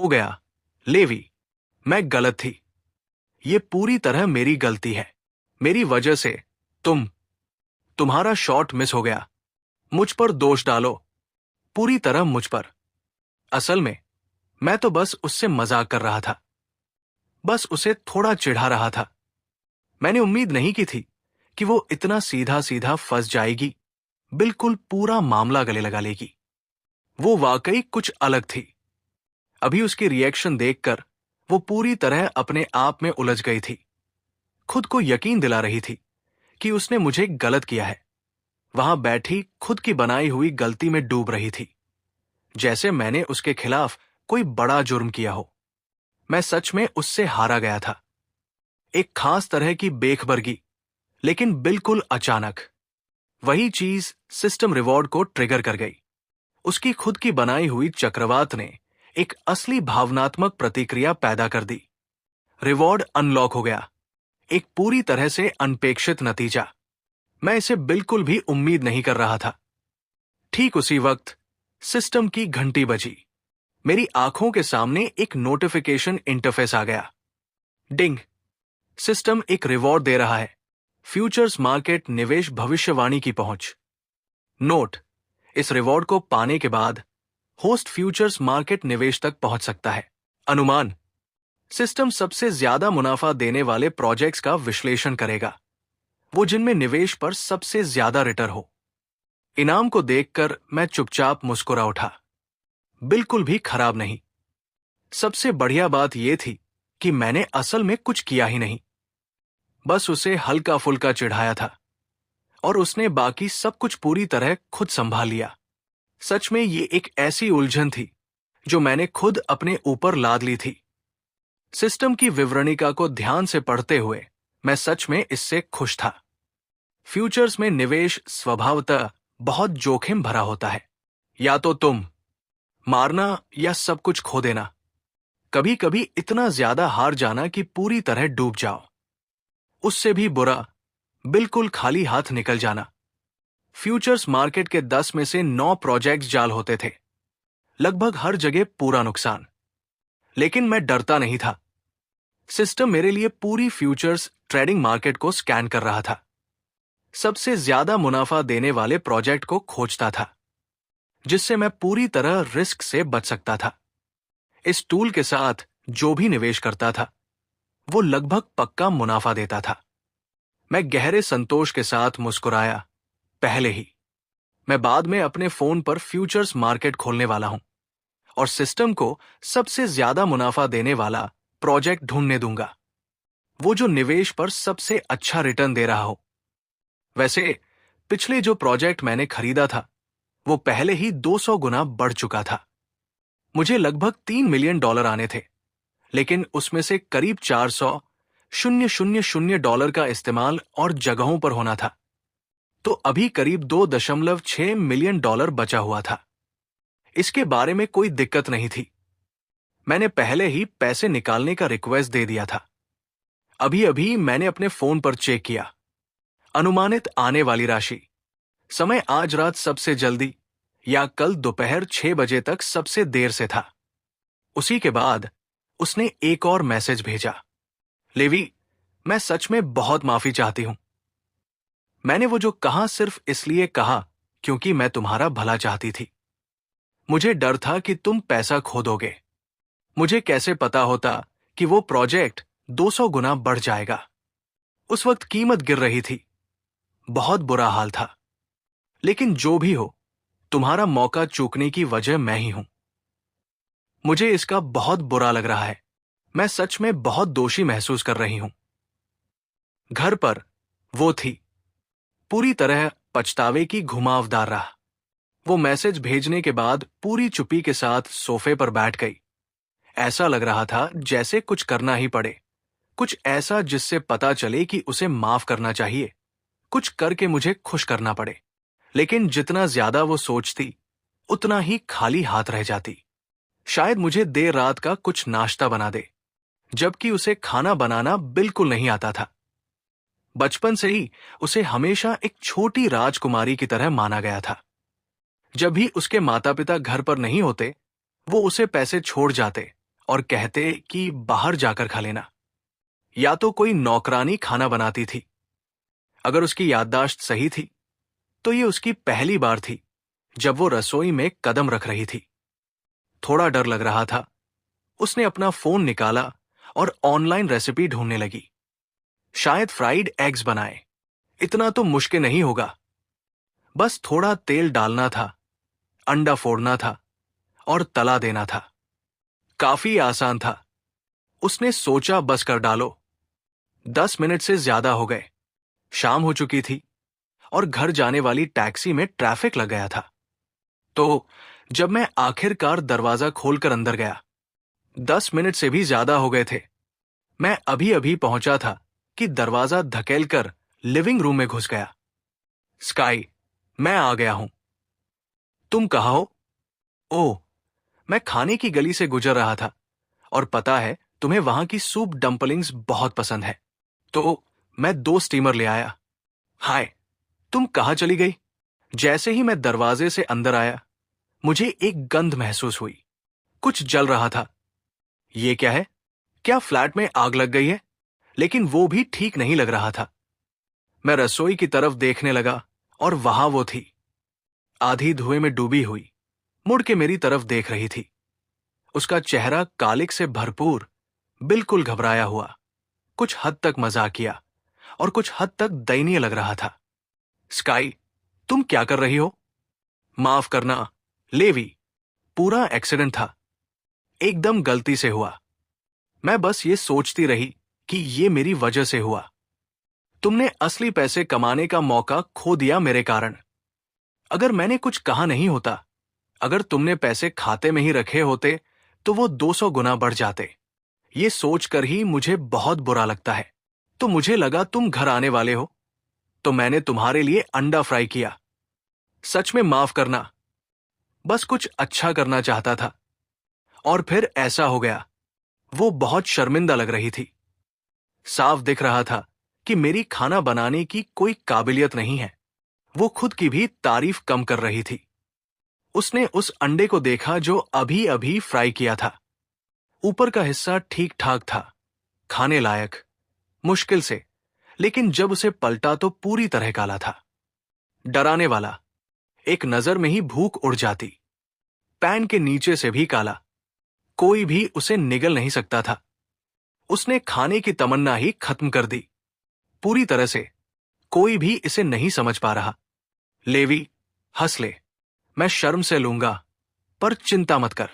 हो गया। लेवी, मैं गलत थी। ये पूरी तरह मेरी गलती है। मेरी वजह से तुम्हारा शॉट मिस हो गया। मुझ पर दोष डालो, पूरी तरह मुझ पर। असल में मैं तो बस उससे मजाक कर रहा था, बस उसे थोड़ा चिढ़ा रहा था। मैंने उम्मीद नहीं की थी कि वो इतना सीधा सीधा फंस जाएगी, बिल्कुल पूरा मामला गले लगा लेगी। वो वाकई कुछ अलग थी। अभी उसकी रिएक्शन देखकर वो पूरी तरह अपने आप में उलझ गई थी। खुद को यकीन दिला रही थी कि उसने मुझे गलत किया है। वहां बैठी खुद की बनाई हुई गलती में डूब रही थी, जैसे मैंने उसके खिलाफ कोई बड़ा जुर्म किया हो। मैं सच में उससे हारा गया था, एक खास तरह की बेखबरगी, लेकिन बिल्कुल अचानक। वही चीज सिस्टम रिवॉर्ड को ट्रिगर कर गई। उसकी खुद की बनाई हुई चक्रवात ने एक असली भावनात्मक प्रतिक्रिया पैदा कर दी। रिवॉर्ड अनलॉक हो गया, एक पूरी तरह से अनपेक्षित नतीजा। मैं इसे बिल्कुल भी उम्मीद नहीं कर रहा था। ठीक उसी वक्त सिस्टम की घंटी बजी। मेरी आंखों के सामने एक नोटिफिकेशन इंटरफेस आ गया। डिंग, सिस्टम एक रिवॉर्ड दे रहा है। फ्यूचर्स मार्केट निवेश भविष्यवाणी की पहुंच। नोट, इस रिवॉर्ड को पाने के बाद होस्ट फ्यूचर्स मार्केट निवेश तक पहुंच सकता है। अनुमान, सिस्टम सबसे ज्यादा मुनाफा देने वाले प्रोजेक्ट्स का विश्लेषण करेगा, वो जिनमें निवेश पर सबसे ज्यादा रिटर्न हो। इनाम को देखकर मैं चुपचाप मुस्कुरा उठा। बिल्कुल भी खराब नहीं। सबसे बढ़िया बात यह थी कि मैंने असल में कुछ किया ही नहीं, बस उसे हल्का फुल्का चिढ़ाया था और उसने बाकी सब कुछ पूरी तरह खुद संभाल लिया। सच में ये एक ऐसी उलझन थी जो मैंने खुद अपने ऊपर लाद ली थी। सिस्टम की विवरणिका को ध्यान से पढ़ते हुए मैं सच में इससे खुश था। फ्यूचर्स में निवेश स्वभावतः बहुत जोखिम भरा होता है। या तो तुम मारना या सब कुछ खो देना। कभी कभी इतना ज्यादा हार जाना कि पूरी तरह डूब जाओ। उससे भी बुरा, बिल्कुल खाली हाथ निकल जाना। फ्यूचर्स मार्केट के 10 में से 9 प्रोजेक्ट्स जाल होते थे। लगभग हर जगह पूरा नुकसान। लेकिन मैं डरता नहीं था। सिस्टम मेरे लिए पूरी फ्यूचर्स ट्रेडिंग मार्केट को स्कैन कर रहा था। सबसे ज्यादा मुनाफा देने वाले प्रोजेक्ट को खोजता था, जिससे मैं पूरी तरह रिस्क से बच सकता था। इस टूल के साथ जो भी निवेश करता था, वो लगभग पक्का मुनाफा देता था। मैं गहरे संतोष के साथ मुस्कुराया। पहले ही मैं बाद में अपने फोन पर फ्यूचर्स मार्केट खोलने वाला हूं और सिस्टम को सबसे ज्यादा मुनाफा देने वाला प्रोजेक्ट ढूंढने दूंगा, वो जो निवेश पर सबसे अच्छा रिटर्न दे रहा हो। वैसे पिछले जो प्रोजेक्ट मैंने खरीदा था, वो पहले ही 200 गुना बढ़ चुका था। मुझे लगभग $3 मिलियन आने थे, लेकिन उसमें से करीब 400,000 डॉलर का इस्तेमाल और जगहों पर होना था। तो अभी करीब $2.6 मिलियन बचा हुआ था। इसके बारे में कोई दिक्कत नहीं थी। मैंने पहले ही पैसे निकालने का रिक्वेस्ट दे दिया था। अभी अभी मैंने अपने फोन पर चेक किया। अनुमानित आने वाली राशि, समय आज रात सबसे जल्दी या कल दोपहर 6 बजे तक सबसे देर से था। उसी के बाद उसने एक और मैसेज भेजा। लेवी, मैं सच में बहुत माफी चाहती हूं। मैंने वो जो कहा सिर्फ इसलिए कहा क्योंकि मैं तुम्हारा भला चाहती थी। मुझे डर था कि तुम पैसा खो दोगे। मुझे कैसे पता होता कि वो प्रोजेक्ट 200 गुना बढ़ जाएगा। उस वक्त कीमत गिर रही थी, बहुत बुरा हाल था। लेकिन जो भी हो, तुम्हारा मौका चूकने की वजह मैं ही हूं। मुझे इसका बहुत बुरा लग रहा है। मैं सच में बहुत दोषी महसूस कर रही हूं। घर पर वो थी, पूरी तरह पछतावे की घुमावदार राह। वो मैसेज भेजने के बाद पूरी चुप्पी के साथ सोफे पर बैठ गई। ऐसा लग रहा था जैसे कुछ करना ही पड़े, कुछ ऐसा जिससे पता चले कि उसे माफ करना चाहिए, कुछ करके मुझे खुश करना पड़े। लेकिन जितना ज्यादा वो सोचती, उतना ही खाली हाथ रह जाती। शायद मुझे देर रात का कुछ नाश्ता बना दे, जबकि उसे खाना बनाना बिल्कुल नहीं आता था। बचपन से ही उसे हमेशा एक छोटी राजकुमारी की तरह माना गया था। जब भी उसके माता पिता घर पर नहीं होते, वो उसे पैसे छोड़ जाते और कहते कि बाहर जाकर खा लेना। या तो कोई नौकरानी खाना बनाती थी। अगर उसकी याददाश्त सही थी तो ये उसकी पहली बार थी जब वो रसोई में कदम रख रही थी। थोड़ा डर लग रहा था। उसने अपना फोन निकाला और ऑनलाइन रेसिपी ढूंढने लगी। शायद फ्राइड एग्स बनाए। इतना तो मुश्किल नहीं होगा। बस थोड़ा तेल डालना था, अंडा फोड़ना था और तला देना था। काफी आसान था। उसने सोचा बस कर डालो। 10 मिनट से ज्यादा हो गए। शाम हो चुकी थी और घर जाने वाली टैक्सी में ट्रैफिक लग गया था। तो जब मैं आखिरकार दरवाजा खोलकर अंदर गया, 10 मिनट से भी ज्यादा हो गए थे। मैं अभी अभी पहुंचा था कि दरवाजा धकेलकर लिविंग रूम में घुस गया। स्काई, मैं आ गया हूं। तुम कहाँ हो? ओह, मैं खाने की गली से गुजर रहा था और पता है तुम्हें वहां की सूप डम्पलिंग्स बहुत पसंद है, तो मैं 2 स्टीमर ले आया। हाय, तुम कहाँ चली गई? जैसे ही मैं दरवाजे से अंदर आया, मुझे एक गंध महसूस हुई। कुछ जल रहा था। ये क्या है? क्या फ्लैट में आग लग गई है? लेकिन वो भी ठीक नहीं लग रहा था। मैं रसोई की तरफ देखने लगा और वहां वो थी, आधी धुएं में डूबी हुई, मुड़ के मेरी तरफ देख रही थी। उसका चेहरा कालिक से भरपूर, बिल्कुल घबराया हुआ, कुछ हद तक मजाकिया और कुछ हद तक दयनीय लग रहा था। स्काई, तुम क्या कर रही हो? माफ करना, लेवी, पूरा एक्सीडेंट था। एकदम गलती से हुआ। मैं बस ये सोचती रही कि ये मेरी वजह से हुआ। तुमने असली पैसे कमाने का मौका खो दिया मेरे कारण। अगर मैंने कुछ कहा नहीं होता, अगर तुमने पैसे खाते में ही रखे होते, तो वो 200 गुना बढ़ जाते। ये सोचकर ही मुझे बहुत बुरा लगता है। तो मुझे लगा तुम घर आने वाले हो, तो मैंने तुम्हारे लिए अंडा फ्राई किया। सच में माफ करना, बस कुछ अच्छा करना चाहता था। और फिर ऐसा हो गया। वो बहुत शर्मिंदा लग रही थी। साफ दिख रहा था कि मेरी खाना बनाने की कोई काबिलियत नहीं है। वो खुद की भी तारीफ कम कर रही थी। उसने उस अंडे को देखा जो अभी अभी फ्राई किया था। ऊपर का हिस्सा ठीक ठाक था, खाने लायक, मुश्किल से, लेकिन जब उसे पलटा तो पूरी तरह काला था। डराने वाला। एक नजर में ही भूख उड़ जाती। पैन के नीचे से भी काला। कोई भी उसे निगल नहीं सकता था। उसने खाने की तमन्ना ही खत्म कर दी, पूरी तरह से। कोई भी इसे नहीं समझ पा रहा। लेवी, हंस ले, मैं शर्म से लूंगा, पर चिंता मत कर।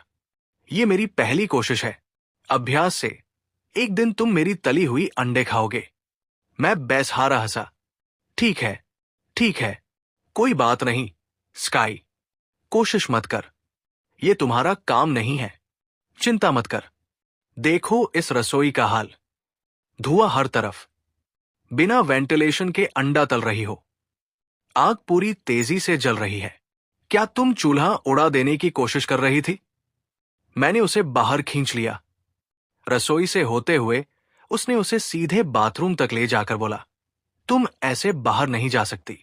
ये मेरी पहली कोशिश है। अभ्यास से एक दिन तुम मेरी तली हुई अंडे खाओगे। मैं बेसहारा हंसा। ठीक है, ठीक है, कोई बात नहीं। स्काई, कोशिश मत कर। ये तुम्हारा काम नहीं है। चिंता मत कर। देखो इस रसोई का हाल। धुआं हर तरफ। बिना वेंटिलेशन के अंडा तल रही हो। आग पूरी तेजी से जल रही है। क्या तुम चूल्हा उड़ा देने की कोशिश कर रही थी? मैंने उसे बाहर खींच लिया। रसोई से होते हुए उसने उसे सीधे बाथरूम तक ले जाकर बोला, तुम ऐसे बाहर नहीं जा सकती।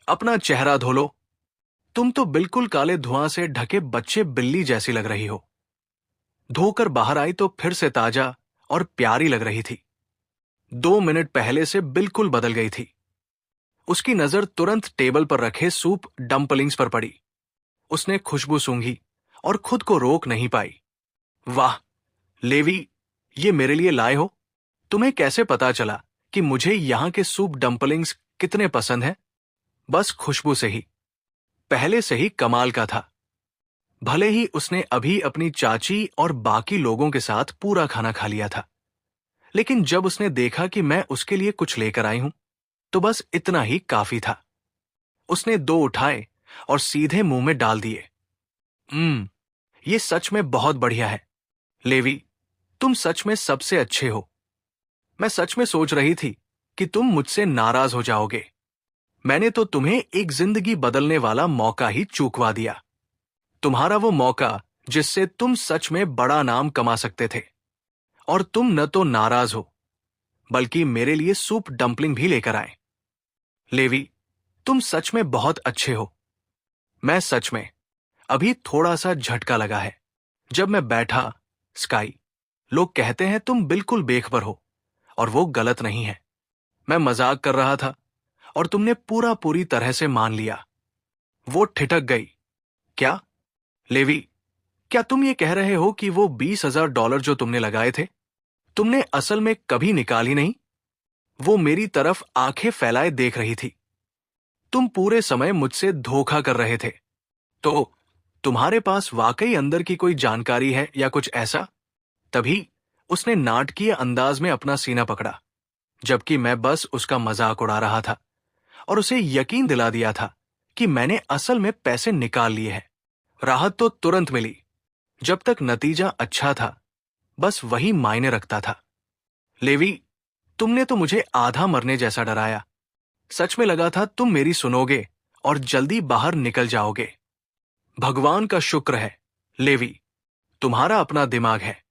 अपना चेहरा धो लो। तुम तो बिल्कुल काले धुआं से ढके बच्चे बिल्ली जैसी लग रही हो। धोकर बाहर आई तो फिर से ताजा और प्यारी लग रही थी। 2 मिनट पहले से बिल्कुल बदल गई थी। उसकी नजर तुरंत टेबल पर रखे सूप डम्पलिंग्स पर पड़ी। उसने खुशबू सूंघी और खुद को रोक नहीं पाई। वाह, लेवी, ये मेरे लिए लाए हो? तुम्हें कैसे पता चला कि मुझे यहाँ के सूप डम्पलिंग्स कितने पसंद हैं? बस खुशबू से ही, पहले से ही कमाल का था। भले ही उसने अभी अपनी चाची और बाकी लोगों के साथ पूरा खाना खा लिया था, लेकिन जब उसने देखा कि मैं उसके लिए कुछ लेकर आई हूं, तो बस इतना ही काफी था। उसने 2 उठाए और सीधे मुंह में डाल दिए। ये सच में बहुत बढ़िया है। लेवी, तुम सच में सबसे अच्छे हो। मैं सच में सोच रही थी कि तुम मुझसे नाराज हो जाओगे। मैंने तो तुम्हें एक जिंदगी बदलने वाला मौका ही चूकवा दिया। तुम्हारा वो मौका जिससे तुम सच में बड़ा नाम कमा सकते थे। और तुम न तो नाराज हो, बल्कि मेरे लिए सूप डम्पलिंग भी लेकर आए। लेवी, तुम सच में बहुत अच्छे हो। मैं सच में, अभी थोड़ा सा झटका लगा है। जब मैं बैठा, स्काई, लोग कहते हैं तुम बिल्कुल बेखबर हो, और वो गलत नहीं है। मैं मजाक कर रहा था और तुमने पूरी तरह से मान लिया। वो ठिठक गई। क्या लेवी, क्या तुम ये कह रहे हो कि वो $20,000 जो तुमने लगाए थे, तुमने असल में कभी निकाली नहीं? वो मेरी तरफ आंखें फैलाए देख रही थी। तुम पूरे समय मुझसे धोखा कर रहे थे। तो तुम्हारे पास वाकई अंदर की कोई जानकारी है या कुछ ऐसा? तभी उसने नाटकीय अंदाज में अपना सीना पकड़ा, जबकि मैं बस उसका मजाक उड़ा रहा था और उसे यकीन दिला दिया था कि मैंने असल में पैसे निकाल लिए हैं। राहत तो तुरंत मिली, जब तक नतीजा अच्छा था, बस वही मायने रखता था। लेवी, तुमने तो मुझे आधा मरने जैसा डराया। सच में लगा था तुम मेरी सुनोगे और जल्दी बाहर निकल जाओगे। भगवान का शुक्र है लेवी, तुम्हारा अपना दिमाग है।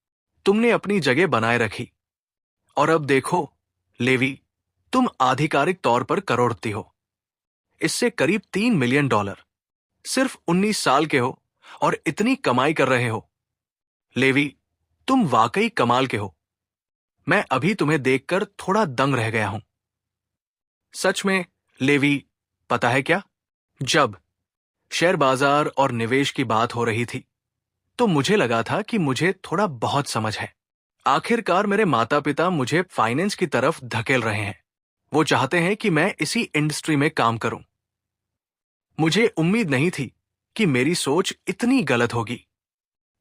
तुमने अपनी जगह बनाए रखी। और अब देखो लेवी, तुम आधिकारिक तौर पर करोड़पति हो। इससे करीब $3 मिलियन। सिर्फ 19 साल के हो और इतनी कमाई कर रहे हो। लेवी, तुम वाकई कमाल के हो। मैं अभी तुम्हें देखकर थोड़ा दंग रह गया हूं। सच में लेवी, पता है क्या, जब शेयर बाजार और निवेश की बात हो रही थी, तो मुझे लगा था कि मुझे थोड़ा बहुत समझ है। आखिरकार मेरे माता पिता मुझे फाइनेंस की तरफ धकेल रहे हैं। वो चाहते हैं कि मैं इसी इंडस्ट्री में काम करूं। मुझे उम्मीद नहीं थी कि मेरी सोच इतनी गलत होगी।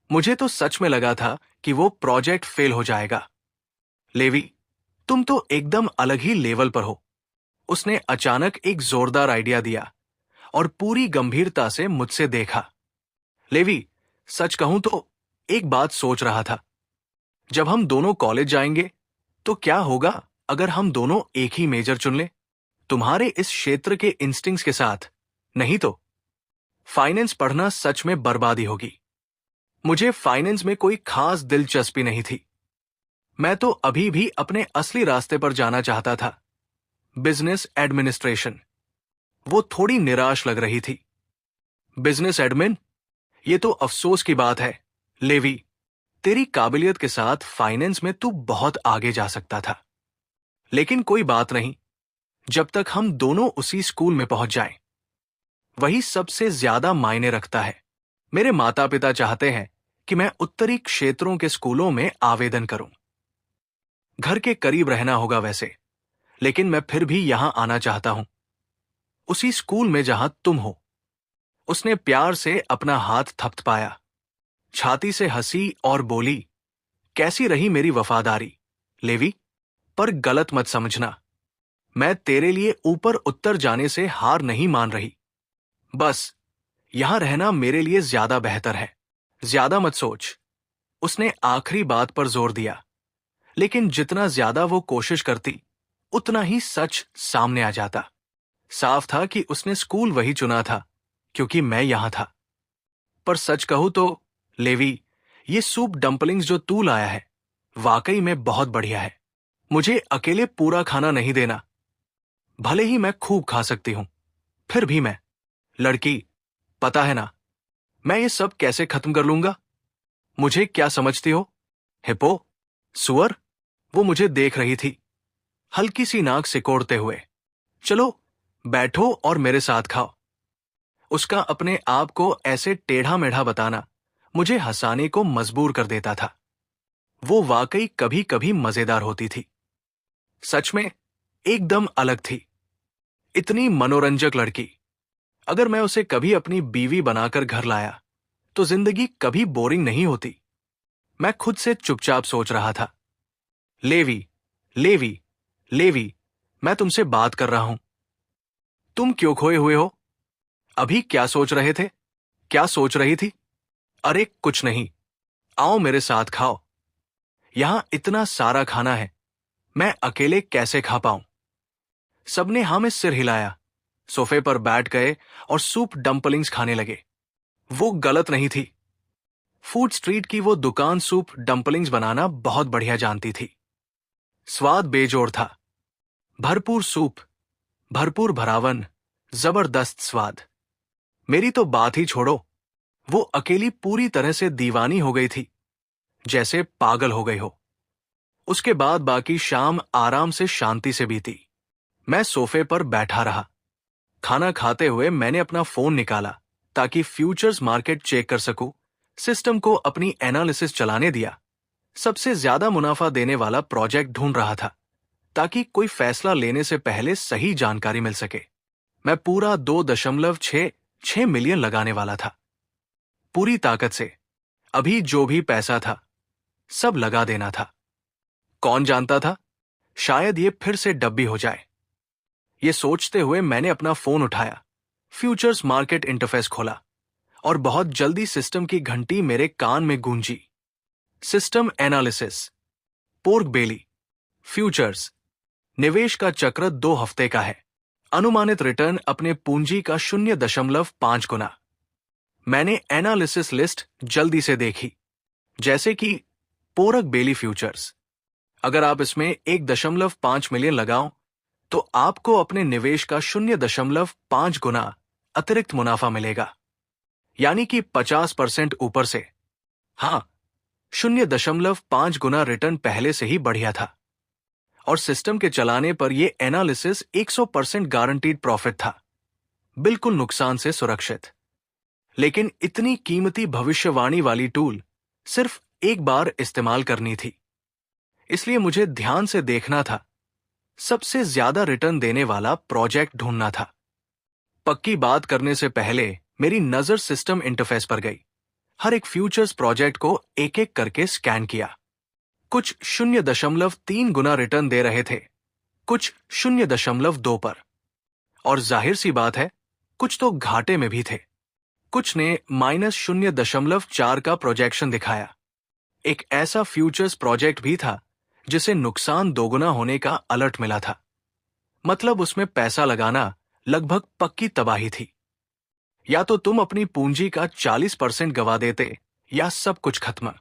मुझे तो सच में लगा था कि वो प्रोजेक्ट फेल हो जाएगा। लेवी, तुम तो एकदम अलग ही लेवल पर हो। उसने अचानक एक जोरदार आइडिया दिया और पूरी गंभीरता से मुझसे देखा। लेवी, सच कहूं तो एक बात सोच रहा था। जब हम दोनों कॉलेज जाएंगे तो क्या होगा अगर हम दोनों एक ही मेजर चुन लें? तुम्हारे इस क्षेत्र के इंस्टिंक्ट्स के साथ। नहीं तो फाइनेंस पढ़ना सच में बर्बादी होगी। मुझे फाइनेंस में कोई खास दिलचस्पी नहीं थी। मैं तो अभी भी अपने असली रास्ते पर जाना चाहता था, बिजनेस एडमिनिस्ट्रेशन। वो थोड़ी निराश लग रही थी। Business admin? ये तो अफसोस की बात है लेवी। तेरी काबिलियत के साथ फाइनेंस में तू बहुत आगे जा सकता था। लेकिन कोई बात नहीं, जब तक हम दोनों उसी स्कूल में पहुंच जाएं। वही सबसे ज्यादा मायने रखता है। मेरे माता पिता चाहते हैं कि मैं उत्तरी क्षेत्रों के स्कूलों में आवेदन करूं। घर के करीब रहना होगा वैसे, लेकिन मैं फिर भी यहां आना चाहता हूं, उसी स्कूल में जहां तुम हो। उसने प्यार से अपना हाथ थपथपाया, छाती से हंसी और बोली, कैसी रही मेरी वफादारी लेवी? पर गलत मत समझना, मैं तेरे लिए ऊपर उत्तर जाने से हार नहीं मान रही। बस यहां रहना मेरे लिए ज्यादा बेहतर है। ज्यादा मत सोच। उसने आखिरी बात पर जोर दिया, लेकिन जितना ज्यादा वो कोशिश करती, उतना ही सच सामने आ जाता। साफ था कि उसने स्कूल वही चुना था क्योंकि मैं यहां था। पर सच कहूं तो लेवी, ये सूप डंपलिंग्स जो तू लाया है वाकई में बहुत बढ़िया है। मुझे अकेले पूरा खाना नहीं देना। भले ही मैं खूब खा सकती हूं, फिर भी मैं लड़की, पता है ना, मैं ये सब कैसे खत्म कर लूंगा? मुझे क्या समझती हो? हिप्पो? सुअर? वो मुझे देख रही थी, हल्की सी नाक सिकोड़ते हुए। चलो बैठो और मेरे साथ खाओ। उसका अपने आप को ऐसे टेढ़ा मेढ़ा बताना मुझे हंसाने को मजबूर कर देता था। वो वाकई कभी कभी मजेदार होती थी। सच में एकदम अलग थी। इतनी मनोरंजक लड़की। अगर मैं उसे कभी अपनी बीवी बनाकर घर लाया तो जिंदगी कभी बोरिंग नहीं होती। मैं खुद से चुपचाप सोच रहा था, लेवी, लेवी, लेवी, मैं तुमसे बात कर रहा हूं। तुम क्यों खोए हुए हो? अभी क्या सोच रहे थे? क्या सोच रही थी? अरे कुछ नहीं, आओ मेरे साथ खाओ। यहां इतना सारा खाना है, मैं अकेले कैसे खा पाऊं? सबने हाँ में सिर हिलाया, सोफे पर बैठ गए और सूप डंपलिंग्स खाने लगे। वो गलत नहीं थी। फूड स्ट्रीट की वो दुकान सूप डंपलिंग्स बनाना बहुत बढ़िया जानती थी। स्वाद बेजोड़ था। भरपूर सूप, भरपूर भरावन, जबरदस्त स्वाद। मेरी तो बात ही छोड़ो, वो अकेली पूरी तरह से दीवानी हो गई थी। जैसे पागल हो गई हो। उसके बाद बाकी शाम आराम से शांति से बीती। मैं सोफे पर बैठा रहा। खाना खाते हुए मैंने अपना फोन निकाला ताकि फ्यूचर्स मार्केट चेक कर सकूं। सिस्टम को अपनी एनालिसिस चलाने दिया। सबसे ज्यादा मुनाफा देने वाला प्रोजेक्ट ढूंढ रहा था ताकि कोई फैसला लेने से पहले सही जानकारी मिल सके। मैं पूरा 2.66 मिलियन लगाने वाला था, पूरी ताकत से। अभी जो भी पैसा था सब लगा देना था। कौन जानता था, शायद ये फिर से डब्बी हो जाए। ये सोचते हुए मैंने अपना फोन उठाया, फ्यूचर्स मार्केट इंटरफेस खोला और बहुत जल्दी सिस्टम की घंटी मेरे कान में गूंजी। सिस्टम एनालिसिस, पोर्क बेली, फ्यूचर्स, निवेश का चक्र 2 हफ्ते का है। अनुमानित रिटर्न अपने पूंजी का 0.5 गुना। मैंने एनालिसिस लिस्ट जल्दी से देखी, जैसे कि पोरक बेली फ्यूचर्स। अगर आप इसमें 1.5 मिलियन लगाओ तो आपको अपने निवेश का 0.5 गुना अतिरिक्त मुनाफा मिलेगा, यानी कि 50% ऊपर से। हाँ, 0.5 गुना रिटर्न पहले से ही बढ़िया था और सिस्टम के चलाने पर यह एनालिसिस 100% गारंटीड प्रॉफिट था, बिल्कुल नुकसान से सुरक्षित। लेकिन इतनी कीमती भविष्यवाणी वाली टूल सिर्फ एक बार इस्तेमाल करनी थी, इसलिए मुझे ध्यान से देखना था। सबसे ज्यादा रिटर्न देने वाला प्रोजेक्ट ढूंढना था। पक्की बात करने से पहले मेरी नजर सिस्टम इंटरफेस पर गई। हर एक फ्यूचर्स प्रोजेक्ट को एक एक करके स्कैन किया। कुछ 0.3 गुना रिटर्न दे रहे थे, कुछ 0.2 पर, और जाहिर सी बात है कुछ तो घाटे में भी थे। कुछ ने -0.4 का प्रोजेक्शन दिखाया। एक ऐसा फ्यूचर्स प्रोजेक्ट भी था जिसे नुकसान दोगुना होने का अलर्ट मिला था। मतलब उसमें पैसा लगाना लगभग पक्की तबाही थी। या तो तुम अपनी पूंजी का 40% गवा देते या सब कुछ खत्म।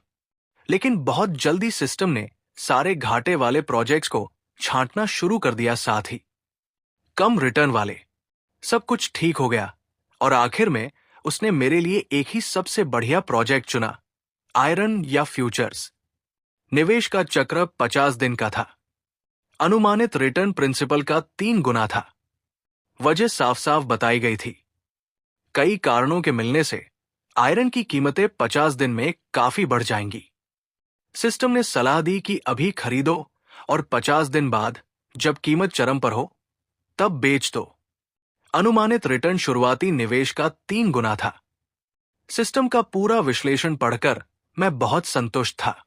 लेकिन बहुत जल्दी सिस्टम ने सारे घाटे वाले प्रोजेक्ट्स को छांटना शुरू कर दिया, साथ ही कम रिटर्न वाले। सब कुछ ठीक हो गया और आखिर में उसने मेरे लिए एक ही सबसे बढ़िया प्रोजेक्ट चुना, आयरन या फ्यूचर्स। निवेश का चक्र 50 दिन का था। अनुमानित रिटर्न प्रिंसिपल का 3 गुना था। वजह साफ साफ बताई गई थी। कई कारणों के मिलने से आयरन की कीमतें 50 दिन में काफी बढ़ जाएंगी। सिस्टम ने सलाह दी कि अभी खरीदो और 50 दिन बाद जब कीमत चरम पर हो तब बेच दो। अनुमानित रिटर्न शुरुआती निवेश का 3 गुना था। सिस्टम का पूरा विश्लेषण पढ़कर मैं बहुत संतुष्ट था।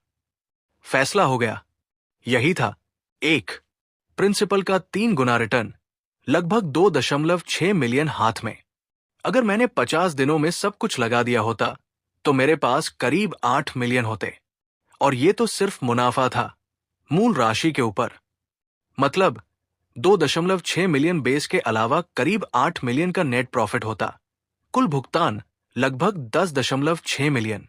फैसला हो गया। यही था, 1, प्रिंसिपल का 3 गुना रिटर्न, लगभग 2.6 मिलियन हाथ में। अगर मैंने 50 दिनों में सब कुछ लगा दिया होता तो मेरे पास करीब 8 मिलियन होते, और ये तो सिर्फ मुनाफा था, मूल राशि के ऊपर। मतलब 2.6 मिलियन बेस के अलावा करीब 8 मिलियन का नेट प्रॉफिट होता। कुल भुगतान लगभग 10.6 मिलियन।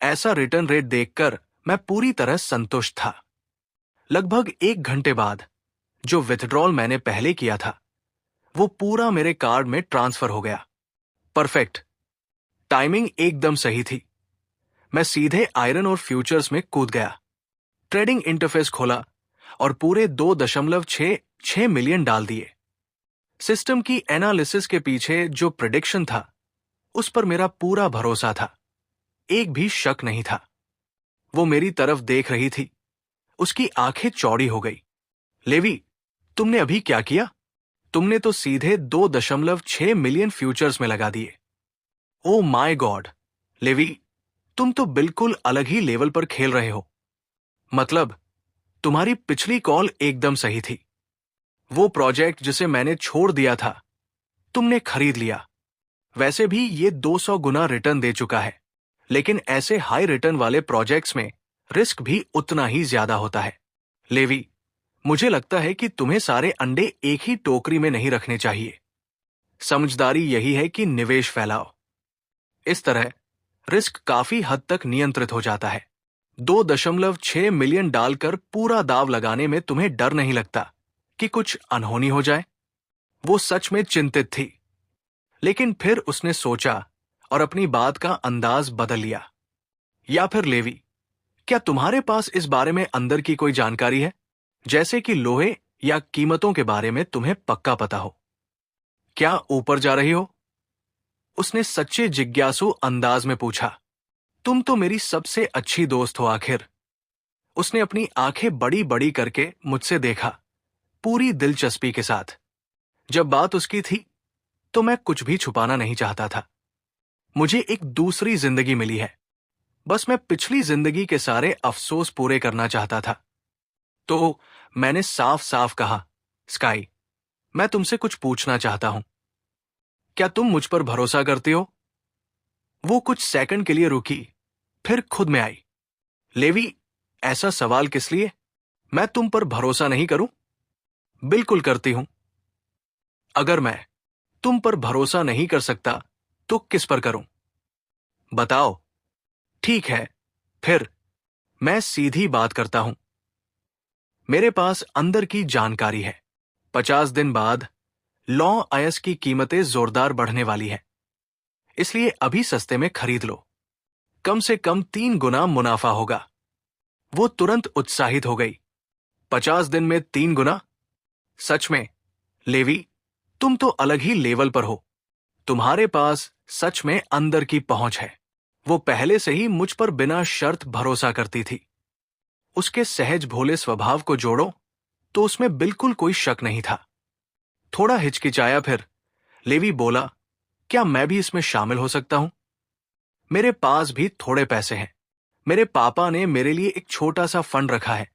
ऐसा रिटर्न रेट देखकर मैं पूरी तरह संतुष्ट था। लगभग 1 घंटे बाद जो विथड्रॉल मैंने पहले किया था वो पूरा मेरे कार्ड में ट्रांसफर हो गया। परफेक्ट। टाइमिंग एकदम सही थी। मैं सीधे आयरन और फ्यूचर्स में कूद गया। ट्रेडिंग इंटरफेस खोला और पूरे 2.66 मिलियन डाल दिए। सिस्टम की एनालिसिस के पीछे जो प्रेडिक्शन था उस पर मेरा पूरा भरोसा था। एक भी शक नहीं था। वो मेरी तरफ देख रही थी। उसकी आंखें चौड़ी हो गई। लेवी, तुमने अभी क्या किया? तुमने तो सीधे 2.6 मिलियन फ्यूचर्स में लगा दिए। ओ माय गॉड, लेवी, तुम तो बिल्कुल अलग ही लेवल पर खेल रहे हो। मतलब तुम्हारी पिछली कॉल एकदम सही थी। वो प्रोजेक्ट जिसे मैंने छोड़ दिया था तुमने खरीद लिया। वैसे भी ये 200 गुना रिटर्न दे चुका है, लेकिन ऐसे हाई रिटर्न वाले प्रोजेक्ट्स में रिस्क भी उतना ही ज्यादा होता है। लेवी, मुझे लगता है कि तुम्हें सारे अंडे एक ही टोकरी में नहीं रखने चाहिए। समझदारी यही है कि निवेश फैलाओ। इस तरह रिस्क काफी हद तक नियंत्रित हो जाता है। 2.6 मिलियन डालकर पूरा दाव लगाने में तुम्हें डर नहीं लगता कि कुछ अनहोनी हो जाए? वो सच में चिंतित थी। लेकिन फिर उसने सोचा और अपनी बात का अंदाज बदल लिया। या फिर लेवी, क्या तुम्हारे पास इस बारे में अंदर की कोई जानकारी है, जैसे कि लोहे या कीमतों के बारे में तुम्हें पक्का पता हो? क्या ऊपर जा रही हो? उसने सच्चे जिज्ञासु अंदाज में पूछा। तुम तो मेरी सबसे अच्छी दोस्त हो आखिर। उसने अपनी आंखें बड़ी बड़ी करके मुझसे देखा, पूरी दिलचस्पी के साथ। जब बात उसकी थी तो मैं कुछ भी छुपाना नहीं चाहता था। मुझे एक दूसरी जिंदगी मिली है, बस मैं पिछली जिंदगी के सारे अफसोस पूरे करना चाहता था। तो मैंने साफ साफ कहा, स्काई, मैं तुमसे कुछ पूछना चाहता हूं। क्या तुम मुझ पर भरोसा करती हो? वो कुछ सेकंड के लिए रुकी, फिर खुद में आई। लेवी, ऐसा सवाल किस लिए? मैं तुम पर भरोसा नहीं करूं? बिल्कुल करती हूं। अगर मैं तुम पर भरोसा नहीं कर सकता तो किस पर करूं? बताओ। ठीक है, फिर मैं सीधी बात करता हूं। मेरे पास अंदर की जानकारी है। 50 दिन बाद लॉ आयस की कीमतें जोरदार बढ़ने वाली है, इसलिए अभी सस्ते में खरीद लो। कम से कम 3 गुना मुनाफा होगा। वो तुरंत उत्साहित हो गई। 50 दिन में 3 गुना? सच में? लेवी, तुम तो अलग ही लेवल पर हो। तुम्हारे पास सच में अंदर की पहुंच है। वो पहले से ही मुझ पर बिना शर्त भरोसा करती थी। उसके सहज भोले स्वभाव को जोड़ो तो उसमें बिल्कुल कोई शक नहीं था। थोड़ा हिचकिचाया, फिर लेवी बोला, क्या मैं भी इसमें शामिल हो सकता हूं? मेरे पास भी थोड़े पैसे हैं। मेरे पापा ने मेरे लिए एक छोटा सा फंड रखा है,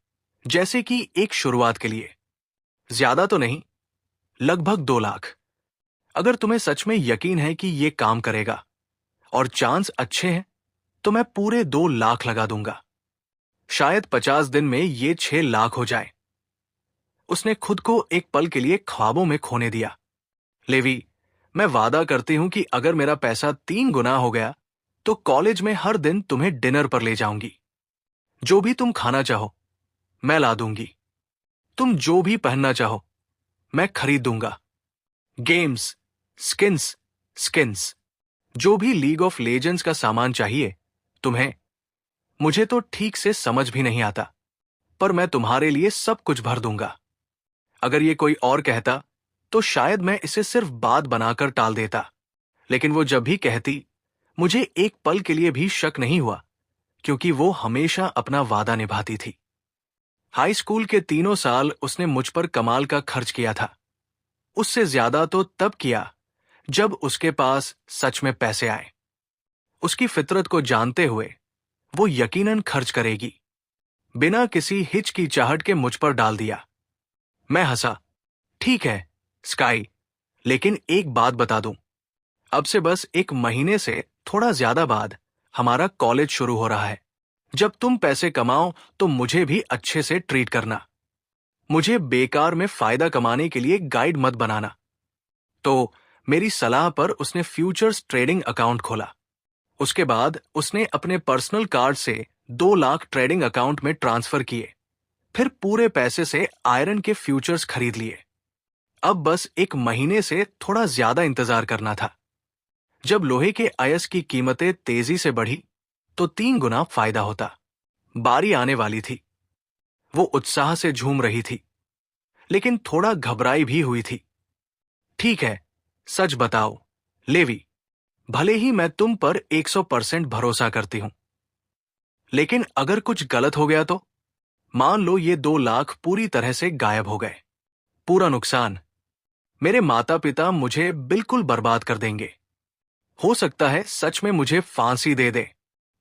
जैसे कि एक शुरुआत के लिए। ज्यादा तो नहीं, लगभग 2 लाख। अगर तुम्हें सच में यकीन है कि ये काम करेगा और चांस अच्छे हैं, तो मैं पूरे 2 लाख लगा दूंगा। शायद 50 दिन में ये 6 लाख हो जाए। उसने खुद को एक पल के लिए ख्वाबों में खोने दिया। लेवी, मैं वादा करती हूं कि अगर मेरा पैसा 3 गुना हो गया तो कॉलेज में हर दिन तुम्हें डिनर पर ले जाऊंगी। जो भी तुम खाना चाहो मैं ला दूंगी। तुम जो भी पहनना चाहो मैं खरीद दूंगा। गेम्स, स्किन्स, स्किन्स, जो भी लीग ऑफ लेजेंड्स का सामान चाहिए तुम्हें। मुझे तो ठीक से समझ भी नहीं आता, पर मैं तुम्हारे लिए सब कुछ भर दूंगा। अगर ये कोई और कहता तो शायद मैं इसे सिर्फ बात बनाकर टाल देता, लेकिन वो जब भी कहती, मुझे एक पल के लिए भी शक नहीं हुआ, क्योंकि वो हमेशा अपना वादा निभाती थी। हाई स्कूल के 3 साल उसने मुझ पर कमाल का खर्च किया था। उससे ज्यादा तो तब किया जब उसके पास सच में पैसे आए। उसकी फितरत को जानते हुए वो यकीनन खर्च करेगी। बिना किसी हिचकिचाहट के मुझ पर डाल दिया। मैं हंसा। ठीक है स्काई, लेकिन एक बात बता दूं, अब से बस 1 महीने से थोड़ा ज्यादा बाद हमारा कॉलेज शुरू हो रहा है। जब तुम पैसे कमाओ तो मुझे भी अच्छे से ट्रीट करना। मुझे बेकार में फायदा कमाने के लिए गाइड मत बनाना। तो मेरी सलाह पर उसने फ्यूचर्स ट्रेडिंग अकाउंट खोला। उसके बाद उसने अपने पर्सनल कार्ड से 2 लाख ट्रेडिंग अकाउंट में ट्रांसफर किए। फिर पूरे पैसे से आयरन के फ्यूचर्स खरीद लिए। अब बस 1 महीने से थोड़ा ज्यादा इंतजार करना था। जब लोहे के अयस्क की कीमतें तेजी से बढ़ी तो 3 गुना फायदा होता। बारी आने वाली थी। वो उत्साह से झूम रही थी, लेकिन थोड़ा घबराई भी हुई थी। ठीक है, सच बताओ लेवी, भले ही मैं तुम पर 100% भरोसा करती हूं, लेकिन अगर कुछ गलत हो गया तो? मान लो ये 2 लाख पूरी तरह से गायब हो गए। पूरा नुकसान। मेरे माता पिता मुझे बिल्कुल बर्बाद कर देंगे। हो सकता है सच में मुझे फांसी दे दे।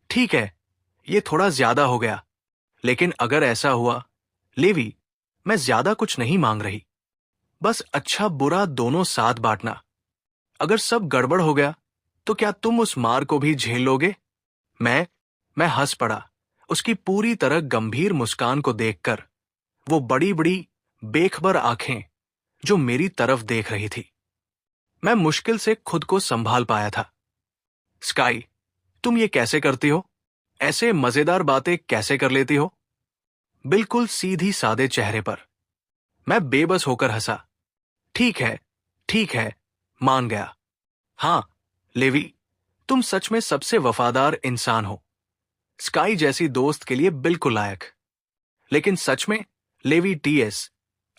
ठीक है, ये थोड़ा ज्यादा हो गया, लेकिन अगर ऐसा हुआ, लेवी, मैं ज्यादा कुछ नहीं मांग रही। बस अच्छा बुरा दोनों साथ बांटना। अगर सब गड़बड़ हो गया तो क्या तुम उस मार को भी झेल लोगे? मैं हंस पड़ा, उसकी पूरी तरह गंभीर मुस्कान को देखकर। वो बड़ी बड़ी बेखबर आंखें जो मेरी तरफ देख रही थी। मैं मुश्किल से खुद को संभाल पाया था। स्काई, तुम ये कैसे करती हो? ऐसे मजेदार बातें कैसे कर लेती हो? बिल्कुल सीधी सादे चेहरे पर। मैं बेबस होकर हंसा। ठीक है, मान गया। हाँ लेवी, तुम सच में सबसे वफादार इंसान हो। स्काई जैसी दोस्त के लिए बिल्कुल लायक। लेकिन सच में, लेवी टीएस,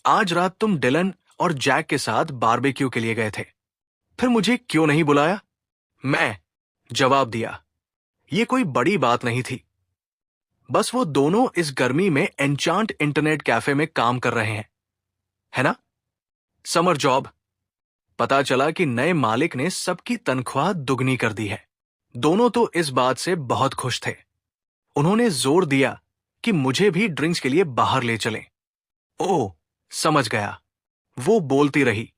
आज रात तुम डिलन और जैक के साथ बारबेक्यू के लिए गए थे, फिर मुझे क्यों नहीं बुलाया? मैं जवाब दिया, ये कोई बड़ी बात नहीं थी। बस वो दोनों इस गर्मी में एन्चांट इंटरनेट कैफे में काम कर रहे हैं, है ना? Summer job. पता चला कि नए मालिक ने सबकी तनख्वाह दुगनी कर दी है। दोनों तो इस बात से बहुत खुश थे। उन्होंने जोर दिया कि मुझे भी ड्रिंक्स के लिए बाहर ले चलें। ओह, समझ गया, वो बोलती रही।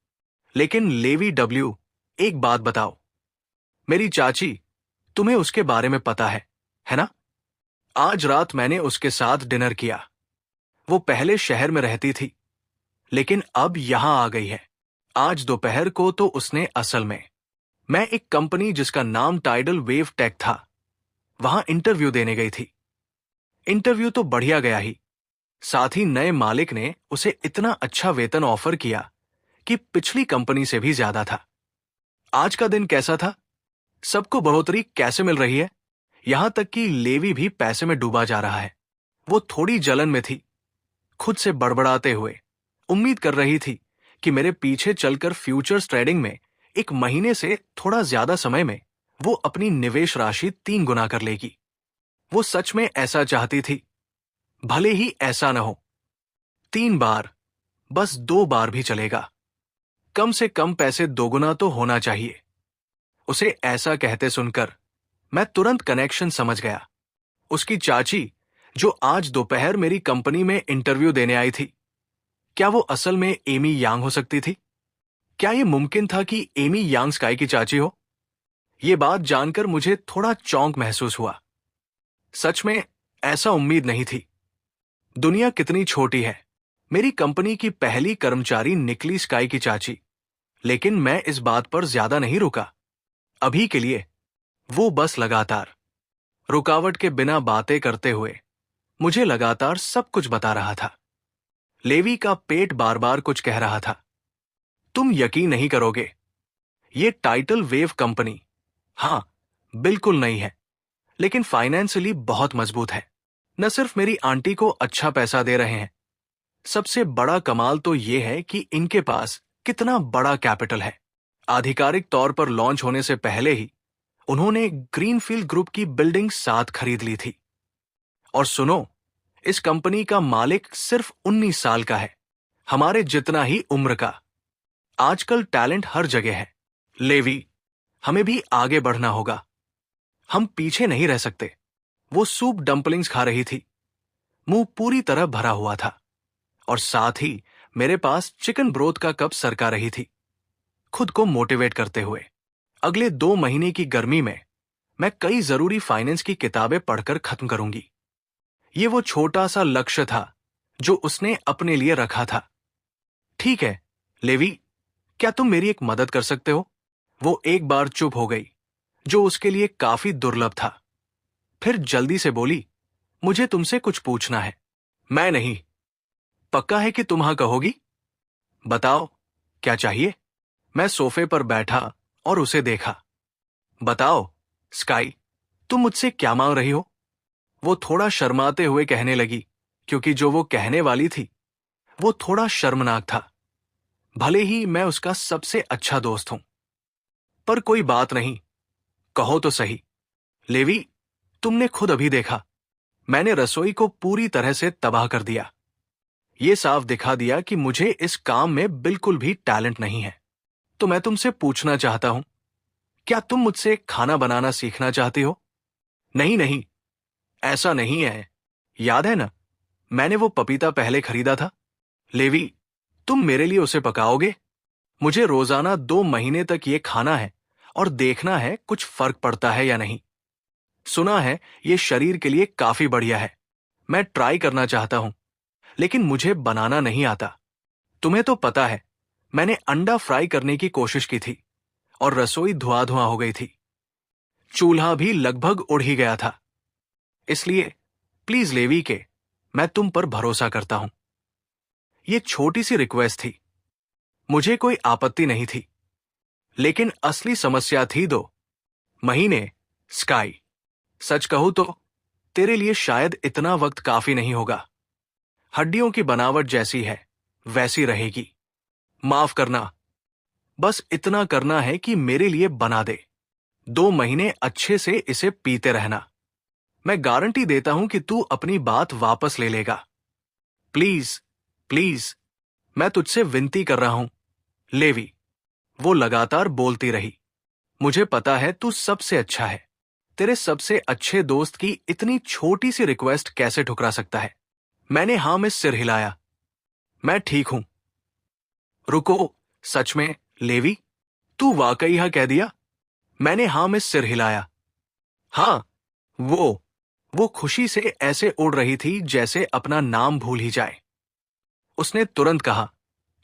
लेकिन लेवी डब्ल्यू, एक बात बताओ, मेरी चाची, तुम्हें उसके बारे में पता है ना? आज रात मैंने उसके साथ डिनर किया। वो पहले शहर में रहती थी, लेकिन अब यहां आ गई है। आज दोपहर को तो उसने असल में, मैं एक कंपनी जिसका नाम टाइडल वेव टेक था, वहां इंटरव्यू देने गई थी। इंटरव्यू तो बढ़िया गया ही, साथ ही नए मालिक ने उसे इतना अच्छा वेतन ऑफर किया कि पिछली कंपनी से भी ज्यादा था। आज का दिन कैसा था? सबको बढ़ोतरी कैसे मिल रही है? यहां तक कि लेवी भी पैसे में डूबा जा रहा है। वो थोड़ी जलन में थी, खुद से बड़बड़ाते हुए उम्मीद कर रही थी कि मेरे पीछे चलकर फ्यूचर्स ट्रेडिंग में एक महीने से थोड़ा ज्यादा समय में वो अपनी निवेश राशि 3 गुना कर लेगी। वो सच में ऐसा चाहती थी। भले ही ऐसा न हो, 3 बार, बस 2 बार भी चलेगा। कम से कम पैसे दोगुना तो होना चाहिए। उसे ऐसा कहते सुनकर मैं तुरंत कनेक्शन समझ गया। उसकी चाची, जो आज दोपहर मेरी कंपनी में इंटरव्यू देने आई थी, क्या वो असल में एमी यांग हो सकती थी? क्या यह मुमकिन था कि एमी यांग स्काई की चाची हो? यह बात जानकर मुझे थोड़ा चौंक महसूस हुआ। सच में ऐसा उम्मीद नहीं थी। दुनिया कितनी छोटी है। मेरी कंपनी की पहली कर्मचारी निकली स्काई की चाची। लेकिन मैं इस बात पर ज्यादा नहीं रुका। अभी के लिए वो बस लगातार, रुकावट के बिना बातें करते हुए मुझे लगातार सब कुछ बता रहा था। लेवी का पेट बार बार कुछ कह रहा था। तुम यकीन नहीं करोगे, ये टाइटल वेव कंपनी, हां, बिल्कुल नहीं है, लेकिन फाइनेंशियली बहुत मजबूत है। न सिर्फ मेरी आंटी को अच्छा पैसा दे रहे हैं, सबसे बड़ा कमाल तो यह है कि इनके पास कितना बड़ा कैपिटल है। आधिकारिक तौर पर लॉन्च होने से पहले ही उन्होंने ग्रीनफील्ड ग्रुप की बिल्डिंग 7 खरीद ली थी। और सुनो, इस कंपनी का मालिक सिर्फ 19 साल का है, हमारे जितना ही उम्र का। आजकल टैलेंट हर जगह है। लेवी, हमें भी आगे बढ़ना होगा। हम पीछे नहीं रह सकते। वो सूप डंपलिंग्स खा रही थी, मुंह पूरी तरह भरा हुआ था, और साथ ही मेरे पास चिकन ब्रोथ का कप सरका रही थी, खुद को मोटिवेट करते हुए। अगले 2 महीने की गर्मी में मैं कई जरूरी फाइनेंस की किताबें पढ़कर खत्म करूंगी। ये वो छोटा सा लक्ष्य था जो उसने अपने लिए रखा था। ठीक है लेवी, क्या तुम मेरी एक मदद कर सकते हो? वो एक बार चुप हो गई, जो उसके लिए काफी दुर्लभ था। फिर जल्दी से बोली, मुझे तुमसे कुछ पूछना है। मैं नहीं। पक्का है कि तुम हाँ कहोगी? बताओ, क्या चाहिए? मैं सोफे पर बैठा और उसे देखा। बताओ स्काई, तुम मुझसे क्या मांग रही हो? वो थोड़ा शर्माते हुए कहने लगी, क्योंकि जो वो कहने वाली थी वो थोड़ा शर्मनाक था, भले ही मैं उसका सबसे अच्छा दोस्त हूं। पर कोई बात नहीं, कहो तो सही। लेवी, तुमने खुद अभी देखा, मैंने रसोई को पूरी तरह से तबाह कर दिया। ये साफ दिखा दिया कि मुझे इस काम में बिल्कुल भी टैलेंट नहीं है। तो मैं तुमसे पूछना चाहता हूं, क्या तुम मुझसे खाना बनाना सीखना चाहती हो? नहीं नहीं, ऐसा नहीं है। याद है ना, मैंने वो पपीता पहले खरीदा था। लेवी, तुम मेरे लिए उसे पकाओगे? मुझे रोजाना 2 महीने तक ये खाना है और देखना है कुछ फर्क पड़ता है या नहीं। सुना है ये शरीर के लिए काफी बढ़िया है। मैं ट्राई करना चाहता हूं, लेकिन मुझे बनाना नहीं आता। तुम्हें तो पता है, मैंने अंडा फ्राई करने की कोशिश की थी और रसोई धुआं धुआं हो गई थी। चूल्हा भी लगभग उड़ ही गया था। इसलिए प्लीज लेवी के, मैं तुम पर भरोसा करता हूं। ये छोटी सी रिक्वेस्ट थी, मुझे कोई आपत्ति नहीं थी, लेकिन असली समस्या थी 2 महीने। स्काई, सच कहूं तो तेरे लिए शायद इतना वक्त काफी नहीं होगा। हड्डियों की बनावट जैसी है वैसी रहेगी। माफ करना, बस इतना करना है कि मेरे लिए बना दे। 2 महीने अच्छे से इसे पीते रहना। मैं गारंटी देता हूं कि तू अपनी बात वापस ले लेगा। प्लीज, प्लीज, मैं तुझसे विनती कर रहा हूं, लेवी। वो लगातार बोलती रही। मुझे पता है तू सबसे अच्छा है। तेरे सबसे अच्छे दोस्त की इतनी छोटी सी रिक्वेस्ट कैसे ठुकरा सकता है? मैंने हाँ में सिर हिलाया। मैं ठीक हूं। रुको, सच में, लेवी? तू वाकई हाँ कह दिया? मैंने हाँ में सिर हिलाया। हाँ, वो खुशी से ऐसे उड़ रही थी जैसे अपना नाम भूल ही जाए। उसने तुरंत कहा,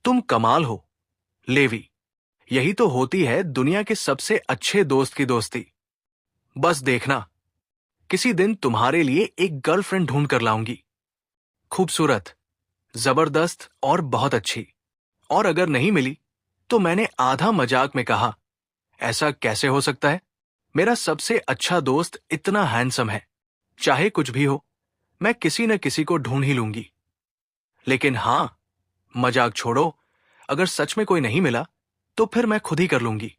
तुम कमाल हो, लेवी। यही तो होती है दुनिया के सबसे अच्छे दोस्त की दोस्ती। बस देखना, किसी दिन तुम्हारे लिए एक गर्लफ्रेंड ढूंढ कर लाऊंगी। खूबसूरत, जबरदस्त और बहुत अच्छी। और अगर नहीं मिली तो मैंने आधा मजाक में कहा, ऐसा कैसे हो सकता है? मेरा सबसे अच्छा दोस्त इतना हैंडसम है। चाहे कुछ भी हो, मैं किसी न किसी को ढूंढ ही लूंगी। लेकिन हां, मजाक छोड़ो, अगर सच में कोई नहीं मिला तो फिर मैं खुद ही कर लूंगी।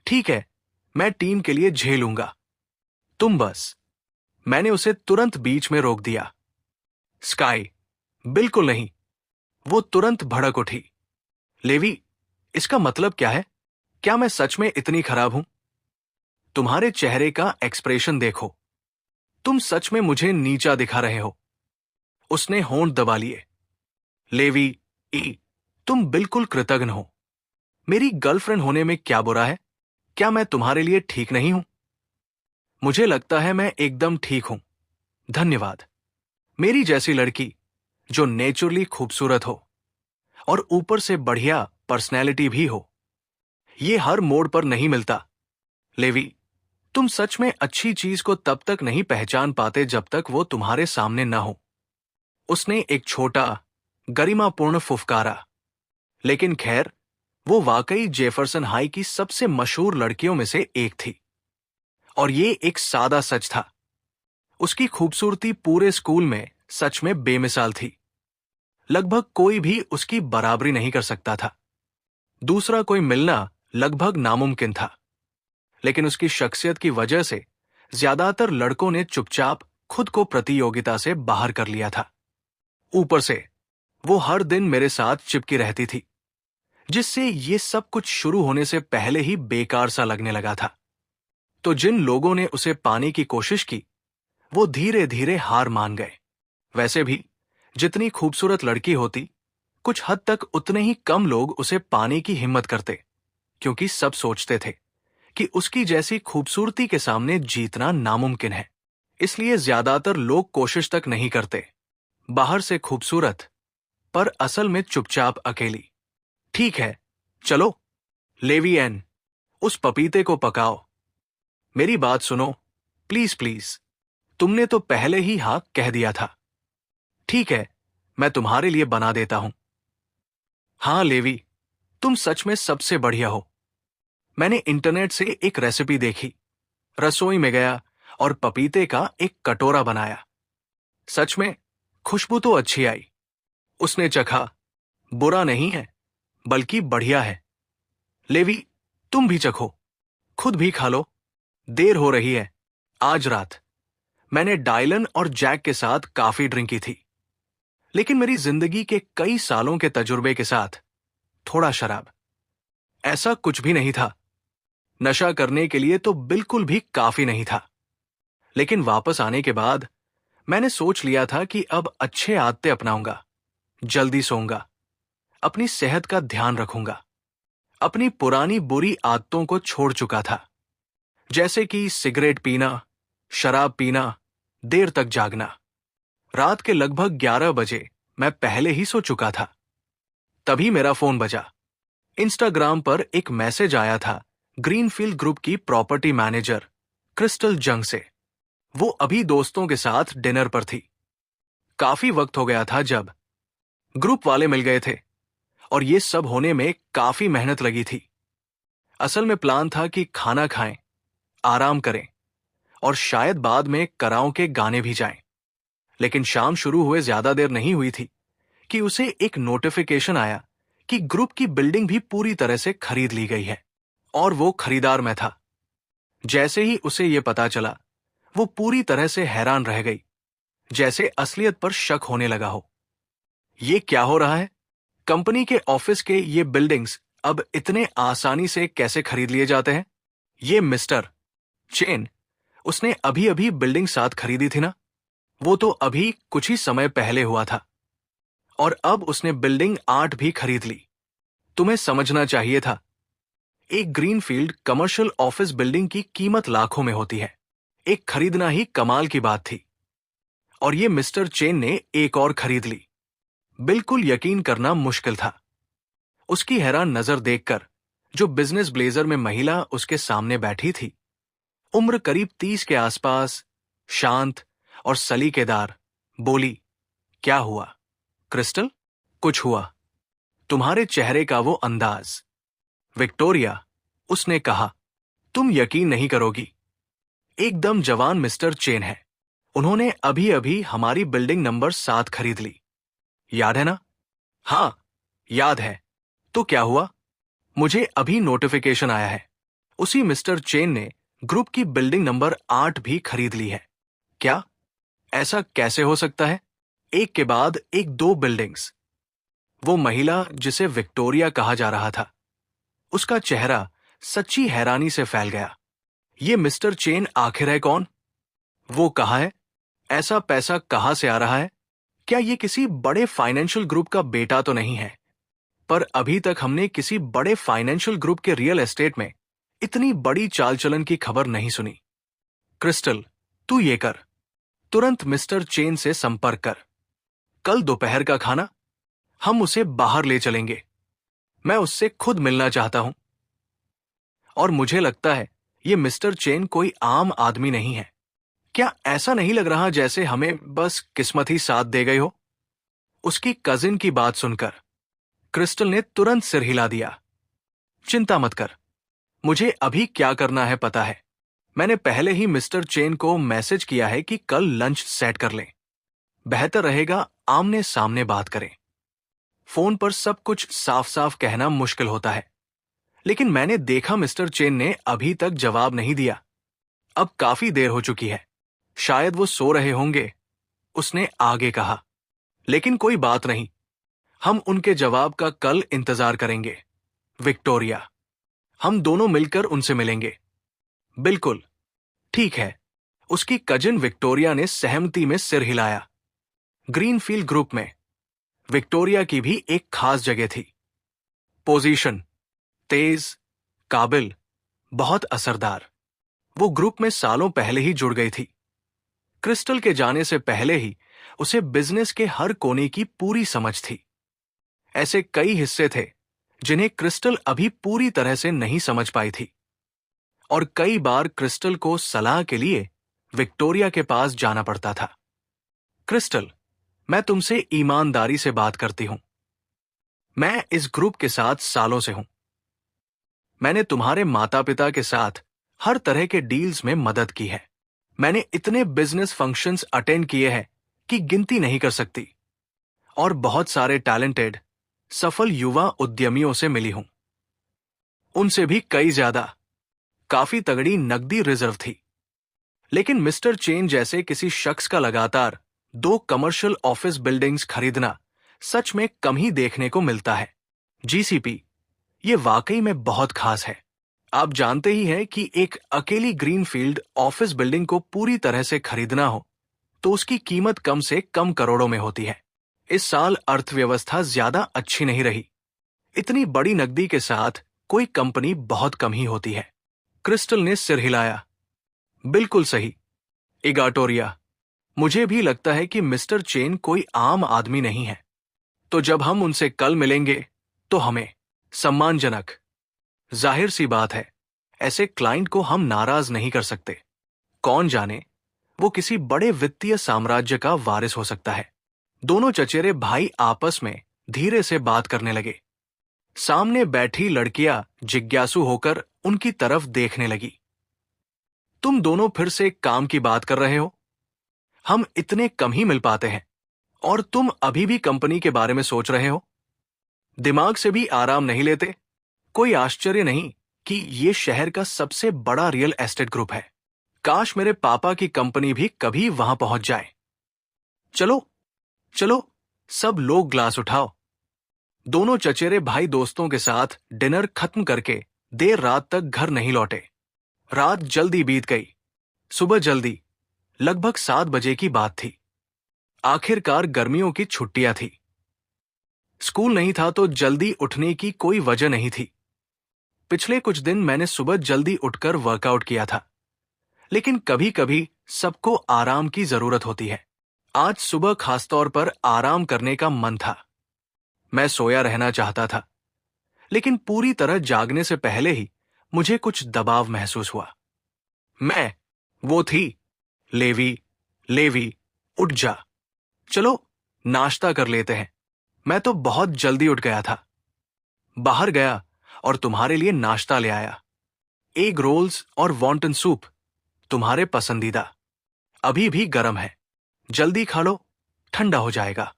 ठीक है, मैं टीम के लिए झेलूंगा। तुम बस। मैंने उसे तुरंत बीच में रोक दिया। स्काई, बिल्कुल नहीं। वो तुरंत भड़क उठी। लेवी, इसका मतलब क्या है? क्या मैं सच में इतनी खराब हूं? तुम्हारे चेहरे का एक्सप्रेशन देखो। तुम सच में मुझे नीचा दिखा रहे हो। उसने होंठ दबा लिए। लेवी ई, तुम बिल्कुल कृतज्ञ हो। मेरी गर्लफ्रेंड होने में क्या बुरा है? क्या मैं तुम्हारे लिए ठीक नहीं हूं? मुझे लगता है मैं एकदम ठीक हूं। धन्यवाद। मेरी जैसी लड़की जो नेचुरली खूबसूरत हो और ऊपर से बढ़िया पर्सनैलिटी भी हो, ये हर मोड़ पर नहीं मिलता। लेवी, तुम सच में अच्छी चीज को तब तक नहीं पहचान पाते जब तक वो तुम्हारे सामने न हो। उसने एक छोटा, गरिमापूर्ण फुफकारा। लेकिन खैर, वो वाकई जेफरसन हाई की सबसे मशहूर लड़कियों में से एक थी। और ये एक सादा सच था। उसकी खूबसूरती पूरे स्कूल में सच में बेमिसाल थी। लगभग कोई भी उसकी बराबरी नहीं कर सकता था। दूसरा कोई मिलना लगभग नामुमकिन था। लेकिन उसकी शख्सियत की वजह से ज्यादातर लड़कों ने चुपचाप खुद को प्रतियोगिता से बाहर कर लिया था। ऊपर से वो हर दिन मेरे साथ चिपकी रहती थी, जिससे ये सब कुछ शुरू होने से पहले ही बेकार सा लगने लगा था। तो जिन लोगों ने उसे पाने की कोशिश की, वो धीरे धीरे हार मान गए। वैसे भी जितनी खूबसूरत लड़की होती, कुछ हद तक उतने ही कम लोग उसे पाने की हिम्मत करते, क्योंकि सब सोचते थे कि उसकी जैसी खूबसूरती के सामने जीतना नामुमकिन है। इसलिए ज्यादातर लोग कोशिश तक नहीं करते। बाहर से खूबसूरत, पर असल में चुपचाप अकेली। ठीक है, चलो, लेवी एन, उस पपीते को पकाओ। मेरी बात सुनो, प्लीज प्लीज। तुमने तो पहले ही हाँ कह दिया था। ठीक है, मैं तुम्हारे लिए बना देता हूं। हाँ लेवी, तुम सच में सबसे बढ़िया हो। मैंने इंटरनेट से एक रेसिपी देखी, रसोई में गया और पपीते का एक कटोरा बनाया। सच में खुशबू तो अच्छी आई। उसने चखा। बुरा नहीं है, बल्कि बढ़िया है। लेवी, तुम भी चखो, खुद भी खा लो। देर हो रही है। आज रात मैंने डायलन और जैक के साथ काफी ड्रिंक की थी, लेकिन मेरी जिंदगी के कई सालों के तजुर्बे के साथ थोड़ा शराब, ऐसा कुछ भी नहीं था। नशा करने के लिए तो बिल्कुल भी काफी नहीं था। लेकिन वापस आने के बाद मैंने सोच लिया था कि अब अच्छे आदतें अपनाऊंगा, जल्दी सोऊंगा, अपनी सेहत का ध्यान रखूंगा। अपनी पुरानी बुरी आदतों को छोड़ चुका था, जैसे कि सिगरेट पीना, शराब पीना, देर तक जागना। रात के लगभग 11 बजे मैं पहले ही सो चुका था। तभी मेरा फोन बजा। इंस्टाग्राम पर एक मैसेज आया था ग्रीनफील्ड ग्रुप की प्रॉपर्टी मैनेजर क्रिस्टल जंग से। वो अभी दोस्तों के साथ डिनर पर थी। काफी वक्त हो गया था जब ग्रुप वाले मिल गए थे, और ये सब होने में काफी मेहनत लगी थी। असल में प्लान था कि खाना खाएं, आराम करें और शायद बाद में कराओके गाने भी जाएं। लेकिन शाम शुरू हुए ज्यादा देर नहीं हुई थी कि उसे एक नोटिफिकेशन आया कि ग्रुप की बिल्डिंग भी पूरी तरह से खरीद ली गई है और वो खरीदार मैं था। जैसे ही उसे ये पता चला, वो पूरी तरह से हैरान रह गई, जैसे असलियत पर शक होने लगा हो। ये क्या हो रहा है? कंपनी के ऑफिस के ये बिल्डिंग्स अब इतने आसानी से कैसे खरीद लिए जाते हैं? ये मिस्टर चेन, उसने अभी अभी बिल्डिंग 7 खरीदी थी ना? वो तो अभी कुछ ही समय पहले हुआ था और अब उसने बिल्डिंग 8 भी खरीद ली। तुम्हें समझना चाहिए था। एक ग्रीनफील्ड कमर्शियल ऑफिस बिल्डिंग की कीमत लाखों में होती है। एक खरीदना ही कमाल की बात थी। और ये मिस्टर चेन ने एक और खरीद ली। बिल्कुल यकीन करना मुश्किल था। उसकी हैरान नजर देखकर जो बिजनेस ब्लेजर में महिला उसके सामने बैठी थी, उम्र करीब 30 के आसपास, शांत और सलीकेदार, बोली, क्या हुआ क्रिस्टल? कुछ हुआ? तुम्हारे चेहरे का वो अंदाज। विक्टोरिया, उसने कहा, तुम यकीन नहीं करोगी। एकदम जवान मिस्टर चेन है। उन्होंने अभी अभी हमारी बिल्डिंग नंबर 7 खरीद ली। याद है ना? हाँ, याद है। तो क्या हुआ? मुझे अभी नोटिफिकेशन आया है। उसी मिस्टर चेन ने ग्रुप की बिल्डिंग नंबर 8 भी खरीद ली है। क्या? ऐसा कैसे हो सकता है? एक के बाद एक 2 बिल्डिंग्स। वो महिला जिसे विक्टोरिया कहा जा रहा था, उसका चेहरा सच्ची हैरानी से फैल गया। ये मिस्टर चेन आखिर है कौन? वो कहाँ है? ऐसा पैसा कहाँ से आ रहा है? क्या ये किसी बड़े फाइनेंशियल ग्रुप का बेटा तो नहीं है? पर अभी तक हमने किसी बड़े फाइनेंशियल ग्रुप के रियल एस्टेट में इतनी बड़ी चाल चलन की खबर नहीं सुनी। क्रिस्टल, तू ये कर, तुरंत मिस्टर चेन से संपर्क कर। कल दोपहर का खाना हम उसे बाहर ले चलेंगे। मैं उससे खुद मिलना चाहता हूं। और मुझे लगता है ये मिस्टर चेन कोई आम आदमी नहीं है। क्या ऐसा नहीं लग रहा जैसे हमें बस किस्मत ही साथ दे गई हो? उसकी कजिन की बात सुनकर क्रिस्टल ने तुरंत सिर हिला दिया। चिंता मत कर, मुझे अभी क्या करना है पता है। मैंने पहले ही मिस्टर चेन को मैसेज किया है कि कल लंच सेट कर लें। बेहतर रहेगा आमने सामने बात करें। फोन पर सब कुछ साफ साफ कहना मुश्किल होता है। लेकिन मैंने देखा मिस्टर चेन ने अभी तक जवाब नहीं दिया। अब काफी देर हो चुकी है, शायद वो सो रहे होंगे, उसने आगे कहा। लेकिन कोई बात नहीं, हम उनके जवाब का कल इंतजार करेंगे। विक्टोरिया, हम दोनों मिलकर उनसे मिलेंगे। बिल्कुल, ठीक है। उसकी कजिन विक्टोरिया ने सहमति में सिर हिलाया। ग्रीनफील्ड ग्रुप में विक्टोरिया की भी एक खास जगह थी। पोजीशन, तेज, काबिल, बहुत असरदार। वो ग्रुप में सालों पहले ही जुड़ गई थी। क्रिस्टल के जाने से पहले ही उसे बिजनेस के हर कोने की पूरी समझ थी। ऐसे कई हिस्से थे जिन्हें क्रिस्टल अभी पूरी तरह से नहीं समझ पाई थी। और कई बार क्रिस्टल को सलाह के लिए विक्टोरिया के पास जाना पड़ता था। क्रिस्टल, मैं तुमसे ईमानदारी से बात करती हूं। मैं इस ग्रुप के साथ सालों से हूं। मैंने तुम्हारे माता पिता के साथ हर तरह के डील्स में मदद की है। मैंने इतने बिजनेस फंक्शंस अटेंड किए हैं कि गिनती नहीं कर सकती। और बहुत सारे टैलेंटेड, सफल युवा उद्यमियों से मिली हूं। उनसे भी कई ज्यादा। काफी तगड़ी नकदी रिजर्व थी। लेकिन मिस्टर चेन जैसे किसी शख्स का लगातार 2 कमर्शियल ऑफिस बिल्डिंग्स खरीदना सच में कम ही देखने को मिलता है। जीसीपी, ये वाकई में बहुत खास है। आप जानते ही हैं कि एक अकेली ग्रीनफील्ड ऑफिस बिल्डिंग को पूरी तरह से खरीदना हो तो उसकी कीमत कम से कम करोड़ों में होती है। इस साल अर्थव्यवस्था ज्यादा अच्छी नहीं रही। इतनी बड़ी नकदी के साथ कोई कंपनी बहुत कम ही होती है। क्रिस्टल ने सिर हिलाया। बिल्कुल सही, इगाटोरिया। मुझे भी लगता है कि मिस्टर चेन कोई आम आदमी नहीं है। तो जब हम उनसे कल मिलेंगे तो हमें सम्मानजनक, जाहिर सी बात है, ऐसे क्लाइंट को हम नाराज नहीं कर सकते। कौन जाने, वो किसी बड़े वित्तीय साम्राज्य का वारिस हो सकता है। दोनों चचेरे भाई आपस में धीरे से बात करने लगे। सामने बैठी लड़कियां जिज्ञासु होकर उनकी तरफ देखने लगी। तुम दोनों फिर से काम की बात कर रहे हो। हम इतने कम ही मिल पाते हैं और तुम अभी भी कंपनी के बारे में सोच रहे हो। दिमाग से भी आराम नहीं लेते। कोई आश्चर्य नहीं कि ये शहर का सबसे बड़ा रियल एस्टेट ग्रुप है। काश मेरे पापा की कंपनी भी कभी वहां पहुंच जाए। चलो चलो, सब लोग ग्लास उठाओ। दोनों चचेरे भाई दोस्तों के साथ डिनर खत्म करके देर रात तक घर नहीं लौटे। रात जल्दी बीत गई। सुबह जल्दी, लगभग 7 बजे की बात थी। आखिरकार गर्मियों की छुट्टियां थी। स्कूल नहीं था तो जल्दी उठने की कोई वजह नहीं थी। पिछले कुछ दिन मैंने सुबह जल्दी उठकर वर्कआउट किया था, लेकिन कभी कभी सबको आराम की जरूरत होती है। आज सुबह खासतौर पर आराम करने का मन था। मैं सोया रहना चाहता था, लेकिन पूरी तरह जागने से पहले ही मुझे कुछ दबाव महसूस हुआ। वो थी, लेवी, लेवी, उठ जा। चलो नाश्ता कर लेते हैं। मैं तो बहुत जल्दी उठ गया था। बाहर गया और तुम्हारे लिए नाश्ता ले आया। एग रोल्स और वॉन्टन सूप, तुम्हारे पसंदीदा। अभी भी गर्म है, जल्दी खा लो, ठंडा हो जाएगा।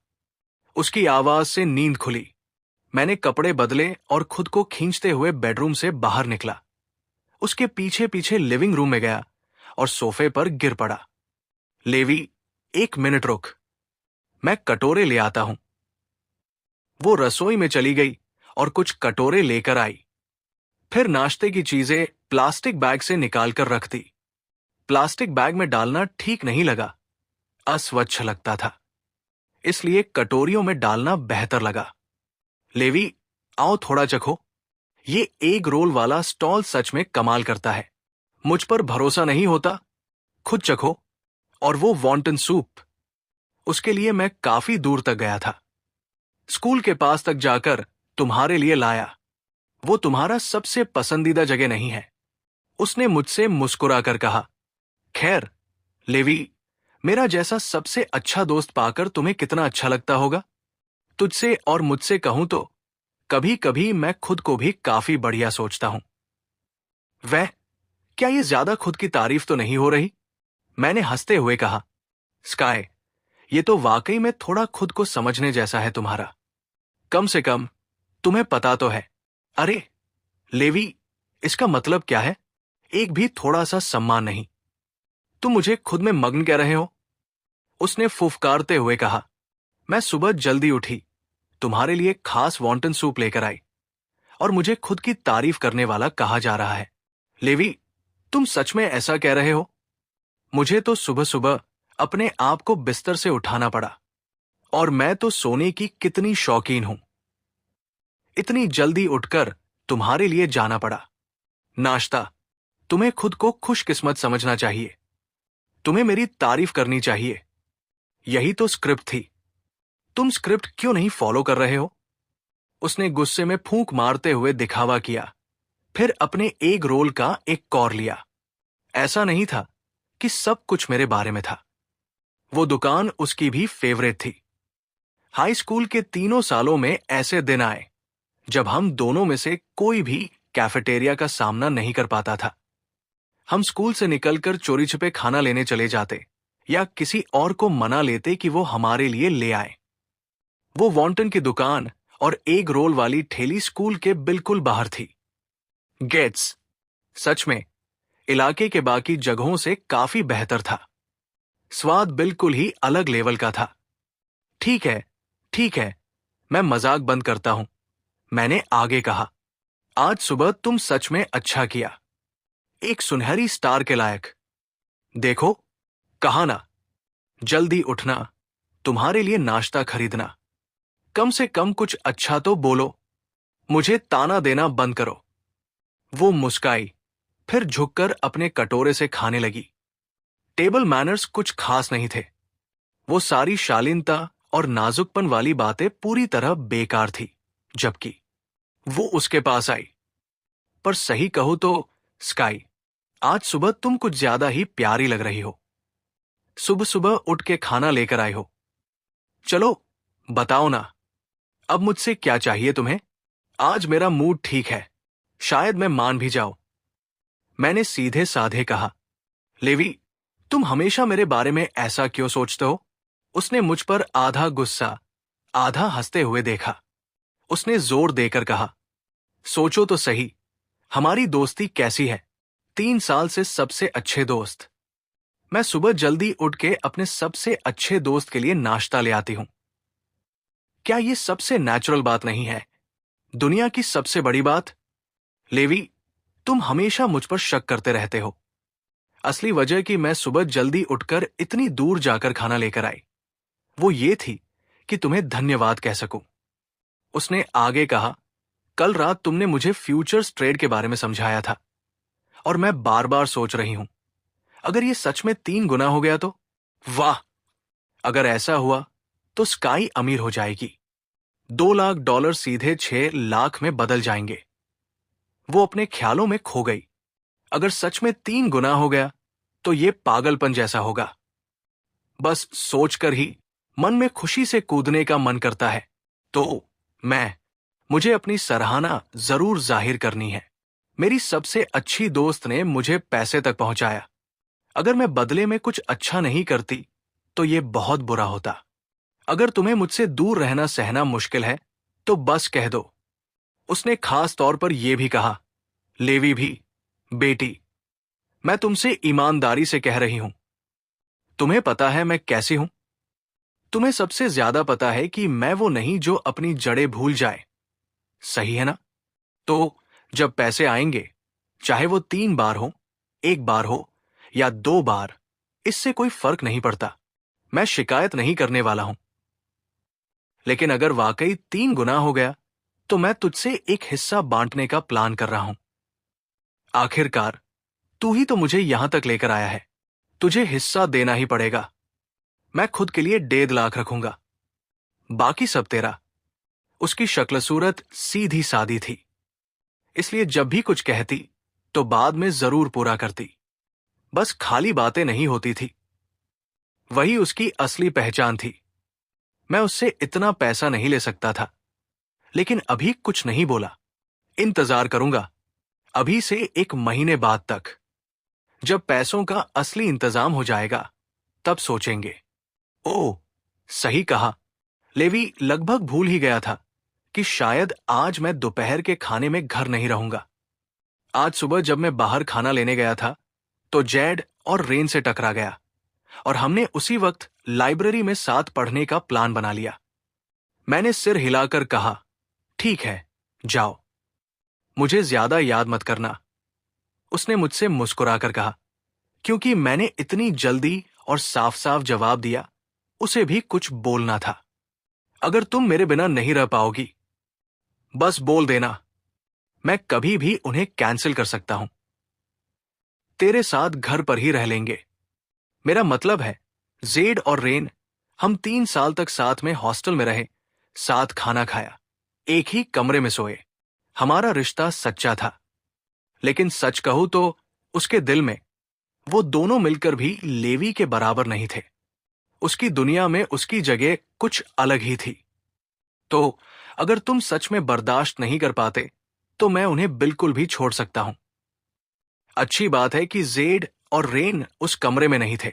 उसकी आवाज से नींद खुली। मैंने कपड़े बदले और खुद को खींचते हुए बेडरूम से बाहर निकला। उसके पीछे पीछे लिविंग रूम में गया और सोफे पर गिर पड़ा। लेवी, 1 मिनट रुक, मैं कटोरे ले आता हूं। वो रसोई में चली गई और कुछ कटोरे लेकर आई। फिर नाश्ते की चीजें प्लास्टिक बैग से निकालकर रख दी। प्लास्टिक बैग में डालना ठीक नहीं लगा, अस्वच्छ लगता था, इसलिए कटोरियों में डालना बेहतर लगा। लेवी, आओ थोड़ा चखो। ये एग रोल वाला स्टॉल सच में कमाल करता है। मुझ पर भरोसा नहीं होता? खुद चखो। और वो वॉन्टन सूप, उसके लिए मैं काफी दूर तक गया था। स्कूल के पास तक जाकर तुम्हारे लिए लाया। वो तुम्हारा सबसे पसंदीदा जगह नहीं है, उसने मुझसे मुस्कुराकर कहा। खैर, लेवी, मेरा जैसा सबसे अच्छा दोस्त पाकर तुम्हें कितना अच्छा लगता होगा। तुझसे और मुझसे कहूं तो कभी कभी मैं खुद को भी काफी बढ़िया सोचता हूं। वह, क्या ये ज्यादा खुद की तारीफ तो नहीं हो रही? मैंने हंसते हुए कहा। स्काई, ये तो वाकई में थोड़ा खुद को समझने जैसा है तुम्हारा। कम से कम तुम्हें पता तो है। अरे लेवी, इसका मतलब क्या है? एक भी थोड़ा सा सम्मान नहीं। तुम मुझे खुद में मग्न कह रहे हो? उसने फुफकारते हुए कहा। मैं सुबह जल्दी उठी, तुम्हारे लिए खास वॉन्टन सूप लेकर आई, और मुझे खुद की तारीफ करने वाला कहा जा रहा है। लेवी, तुम सच में ऐसा कह रहे हो? मुझे तो सुबह सुबह अपने आप को बिस्तर से उठाना पड़ा, और मैं तो सोने की कितनी शौकीन हूं। इतनी जल्दी उठकर तुम्हारे लिए जाना पड़ा। नाश्ता, तुम्हें खुद को खुशकिस्मत समझना चाहिए। तुम्हें मेरी तारीफ करनी चाहिए। यही तो स्क्रिप्ट थी। तुम स्क्रिप्ट क्यों नहीं फॉलो कर रहे हो? उसने गुस्से में फूंक मारते हुए दिखावा किया, फिर अपने एग रोल का एक कौर लिया। ऐसा नहीं था कि सब कुछ मेरे बारे में था। वो दुकान उसकी भी फेवरेट थी। हाई स्कूल के 3 सालों में ऐसे दिन आए जब हम दोनों में से कोई भी कैफेटेरिया का सामना नहीं कर पाता था। हम स्कूल से निकलकर चोरी छिपे खाना लेने चले जाते या किसी और को मना लेते कि वो हमारे लिए ले आए। वो वॉन्टन की दुकान और एग रोल वाली ठेली स्कूल के बिल्कुल बाहर थी। गेट्स सच में इलाके के बाकी जगहों से काफी बेहतर था। स्वाद बिल्कुल ही अलग लेवल का था। ठीक है, ठीक है, मैं मजाक बंद करता हूं, मैंने आगे कहा। आज सुबह तुम सच में अच्छा किया, एक सुनहरी स्टार के लायक। देखो, कहा ना, जल्दी उठना, तुम्हारे लिए नाश्ता खरीदना। कम से कम कुछ अच्छा तो बोलो। मुझे ताना देना बंद करो। वो मुस्काई, फिर झुककर अपने कटोरे से खाने लगी। टेबल मैनर्स कुछ खास नहीं थे। वो सारी शालीनता और नाजुकपन वाली बातें पूरी तरह बेकार थी। जबकि वो उसके पास आई। पर सही कहो तो स्काई, आज सुबह तुम कुछ ज्यादा ही प्यारी लग रही हो। सुबह सुबह उठ के खाना लेकर आए हो। चलो बताओ ना, अब मुझसे क्या चाहिए तुम्हें? आज मेरा मूड ठीक है, शायद मैं मान भी जाऊं। मैंने सीधे साधे कहा। लेवी, तुम हमेशा मेरे बारे में ऐसा क्यों सोचते हो? उसने मुझ पर आधा गुस्सा, आधा हंसते हुए देखा। उसने जोर देकर कहा, सोचो तो सही, हमारी दोस्ती कैसी है। 3 साल से सबसे अच्छे दोस्त। मैं सुबह जल्दी उठ के अपने सबसे अच्छे दोस्त के लिए नाश्ता ले आती हूं। क्या ये सबसे नेचुरल बात नहीं है? दुनिया की सबसे बड़ी बात? लेवी, तुम हमेशा मुझ पर शक करते रहते हो। असली वजह कि मैं सुबह जल्दी उठकर इतनी दूर जाकर खाना लेकर आई, वो ये थी कि तुम्हें धन्यवाद कह सकूं। उसने आगे कहा, कल रात तुमने मुझे फ्यूचर्स ट्रेड के बारे में समझाया था और मैं बार बार सोच रही हूं, अगर ये सच में 3 गुना हो गया तो? वाह! अगर ऐसा हुआ तो स्काई अमीर हो जाएगी। $2 लाख सीधे 6 लाख में बदल जाएंगे। वो अपने ख्यालों में खो गई। अगर सच में 3 गुना हो गया तो ये पागलपन जैसा होगा। बस सोचकर ही मन में खुशी से कूदने का मन करता है। तो मुझे अपनी सराहना जरूर जाहिर करनी है। मेरी सबसे अच्छी दोस्त ने मुझे पैसे तक पहुंचाया। अगर मैं बदले में कुछ अच्छा नहीं करती तो ये बहुत बुरा होता। अगर तुम्हें मुझसे दूर रहना सहना मुश्किल है तो बस कह दो। उसने खास तौर पर यह भी कहा, लेवी भी, बेटी, मैं तुमसे ईमानदारी से कह रही हूं। तुम्हें पता है मैं कैसी हूं? तुम्हें सबसे ज्यादा पता है कि मैं वो नहीं जो अपनी जड़ें भूल जाए। सही है ना? तो जब पैसे आएंगे, चाहे वो 3 बार हो, 1 बार हो या 2 बार, इससे कोई फर्क नहीं पड़ता। मैं शिकायत नहीं करने वाला हूं। लेकिन अगर वाकई 3 गुना हो गया तो मैं तुझसे एक हिस्सा बांटने का प्लान कर रहा हूं। आखिरकार तू ही तो मुझे यहां तक लेकर आया है। तुझे हिस्सा देना ही पड़ेगा। मैं खुद के लिए 1.5 लाख रखूंगा, बाकी सब तेरा। उसकी शक्ल सूरत सीधी सादी थी, इसलिए जब भी कुछ कहती तो बाद में जरूर पूरा करती। बस खाली बातें नहीं होती थी। वही उसकी असली पहचान थी। मैं उससे इतना पैसा नहीं ले सकता था, लेकिन अभी कुछ नहीं बोला। इंतजार करूंगा, अभी से 1 महीने बाद तक। जब पैसों का असली इंतजाम हो जाएगा तब सोचेंगे। ओह, सही कहा। लेवी लगभग भूल ही गया था कि शायद आज मैं दोपहर के खाने में घर नहीं रहूंगा। आज सुबह जब मैं बाहर खाना लेने गया था तो जेड और रेन से टकरा गया और हमने उसी वक्त लाइब्रेरी में साथ पढ़ने का प्लान बना लिया। मैंने सिर हिलाकर कहा, ठीक है, जाओ, मुझे ज्यादा याद मत करना। उसने मुझसे मुस्कुराकर कहा, क्योंकि मैंने इतनी जल्दी और साफ साफ जवाब दिया, उसे भी कुछ बोलना था। अगर तुम मेरे बिना नहीं रह पाओगी, बस बोल देना, मैं कभी भी उन्हें कैंसिल कर सकता हूं। तेरे साथ घर पर ही रह लेंगे। मेरा मतलब है, जेड और रेन, हम 3 साल तक साथ में हॉस्टल में रहे, साथ खाना खाया, एक ही कमरे में सोए। हमारा रिश्ता सच्चा था। लेकिन सच कहूं तो उसके दिल में वो दोनों मिलकर भी लेवी के बराबर नहीं थे। उसकी दुनिया में उसकी जगह कुछ अलग ही थी। तो अगर तुम सच में बर्दाश्त नहीं कर पाते तो मैं उन्हें बिल्कुल भी छोड़ सकता हूं। अच्छी बात है कि जेड और रेन उस कमरे में नहीं थे,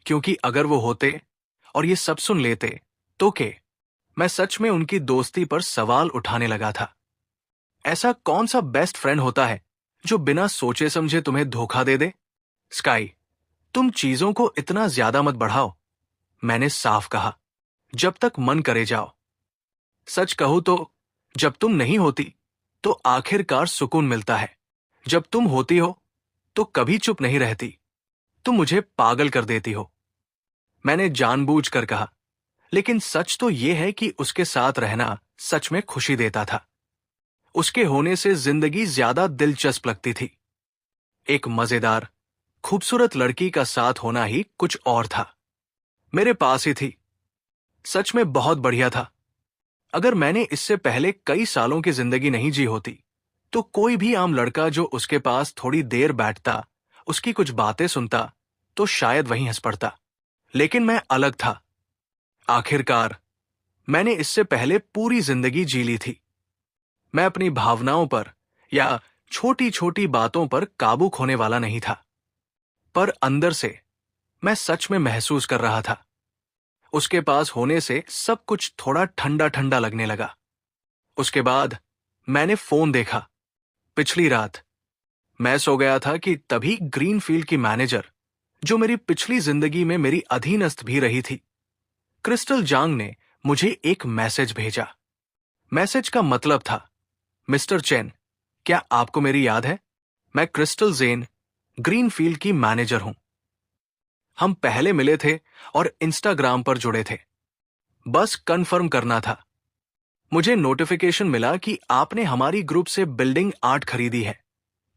क्योंकि अगर वो होते और ये सब सुन लेते तो मैं सच में उनकी दोस्ती पर सवाल उठाने लगा था। ऐसा कौन सा बेस्ट फ्रेंड होता है जो बिना सोचे समझे तुम्हें धोखा दे दे? स्काई, तुम चीजों को इतना ज्यादा मत बढ़ाओ। मैंने साफ कहा, जब तक मन करे जाओ। सच कहूं तो जब तुम नहीं होती तो आखिरकार सुकून मिलता है। जब तुम होती हो तो कभी चुप नहीं रहती। तुम मुझे पागल कर देती हो। मैंने जानबूझकर कहा, लेकिन सच तो यह है कि उसके साथ रहना सच में खुशी देता था। उसके होने से जिंदगी ज्यादा दिलचस्प लगती थी। एक मजेदार, खूबसूरत लड़की का साथ होना ही कुछ और था। मेरे पास ही थी। सच में बहुत बढ़िया था। अगर मैंने इससे पहले कई सालों की जिंदगी नहीं जी होती तो कोई भी आम लड़का जो उसके पास थोड़ी देर बैठता, उसकी कुछ बातें सुनता, तो शायद वहीं हंस पड़ता। लेकिन मैं अलग था। आखिरकार मैंने इससे पहले पूरी जिंदगी जी ली थी। मैं अपनी भावनाओं पर या छोटी छोटी बातों पर काबू खोने वाला नहीं था। पर अंदर से मैं सच में महसूस कर रहा था। उसके पास होने से सब कुछ थोड़ा ठंडा ठंडा लगने लगा। उसके बाद मैंने फोन देखा। पिछली रात मैं सो गया था कि तभी ग्रीनफील्ड की मैनेजर, जो मेरी पिछली जिंदगी में मेरी अधीनस्थ भी रही थी, क्रिस्टल जांग ने मुझे एक मैसेज भेजा। मैसेज का मतलब था, मिस्टर चेन, क्या आपको मेरी याद है? मैं क्रिस्टल जेन, ग्रीनफील्ड की मैनेजर हूं। हम पहले मिले थे और इंस्टाग्राम पर जुड़े थे। बस कंफर्म करना था। मुझे नोटिफिकेशन मिला कि आपने हमारी ग्रुप से बिल्डिंग 8 खरीदी है।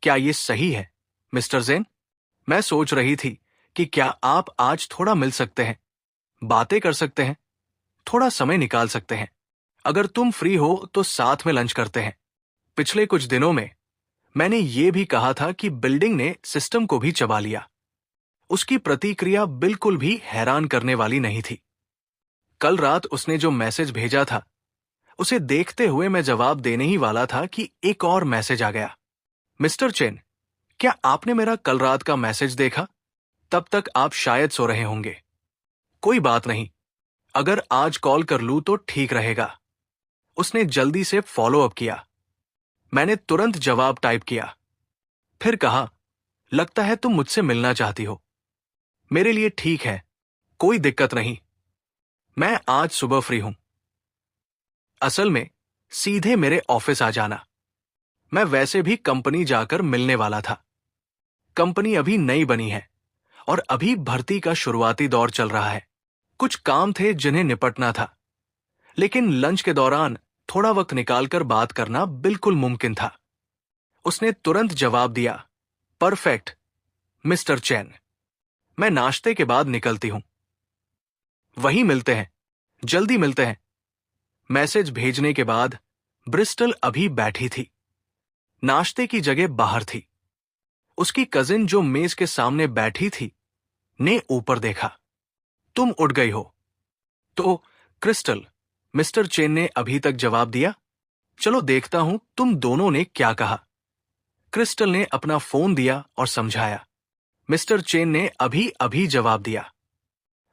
क्या ये सही है, मिस्टर जेन? मैं सोच रही थी कि क्या आप आज थोड़ा मिल सकते हैं, बातें कर सकते हैं, थोड़ा समय निकाल सकते हैं। अगर तुम फ्री हो तो साथ में लंच करते हैं। पिछले कुछ दिनों में मैंने ये भी कहा था कि बिल्डिंग ने सिस्टम को भी चबा लिया। उसकी प्रतिक्रिया बिल्कुल भी हैरान करने वाली नहीं थी। कल रात उसने जो मैसेज भेजा था, उसे देखते हुए मैं जवाब देने ही वाला था कि एक और मैसेज आ गया। मिस्टर चेन, क्या आपने मेरा कल रात का मैसेज देखा? तब तक आप शायद सो रहे होंगे। कोई बात नहीं, अगर आज कॉल कर लूं तो ठीक रहेगा। उसने जल्दी से फॉलो अप किया। मैंने तुरंत जवाब टाइप किया। फिर कहा, लगता है तुम मुझसे मिलना चाहती हो। मेरे लिए ठीक है, कोई दिक्कत नहीं। मैं आज सुबह फ्री हूं। असल में सीधे मेरे ऑफिस आ जाना। मैं वैसे भी कंपनी जाकर मिलने वाला था। कंपनी अभी नई बनी है और अभी भर्ती का शुरुआती दौर चल रहा है। कुछ काम थे जिन्हें निपटना था, लेकिन लंच के दौरान थोड़ा वक्त निकालकर बात करना बिल्कुल मुमकिन था। उसने तुरंत जवाब दिया, परफेक्ट, मिस्टर चैन। मैं नाश्ते के बाद निकलती हूं। वहीं मिलते हैं, जल्दी मिलते हैं। मैसेज भेजने के बाद ब्रिस्टल अभी बैठी थी। नाश्ते की जगह बाहर थी। उसकी कजिन जो मेज के सामने बैठी थी ने ऊपर देखा। तुम उठ गई हो? तो क्रिस्टल, मिस्टर चेन ने अभी तक जवाब दिया? चलो देखता हूं तुम दोनों ने क्या कहा। क्रिस्टल ने अपना फोन दिया और समझाया। मिस्टर चेन ने अभी अभी जवाब दिया।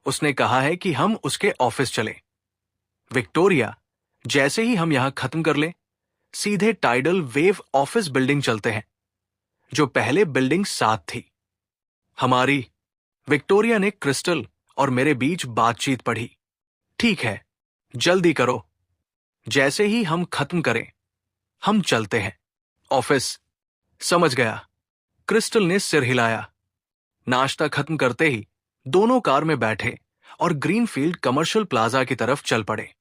उसने कहा है कि हम उसके ऑफिस चलें। विक्टोरिया, जैसे ही हम यहां खत्म कर लें, सीधे टाइडल वेव ऑफिस बिल्डिंग चलते हैं, जो पहले बिल्डिंग 7 थी। हमारी, विक्टोरिया ने क्रिस्टल और मेरे बीच बातचीत पढ़ी। ठीक है, जल्दी करो। जैसे ही हम खत्म करें, हम चलते हैं। ऑफिस। समझ गया। क्रिस्टल ने सिर हिलाया। नाश्ता खत्म करते ही दोनों कार में बैठे और ग्रीनफील्ड कमर्शियल प्लाजा की तरफ चल पड़े।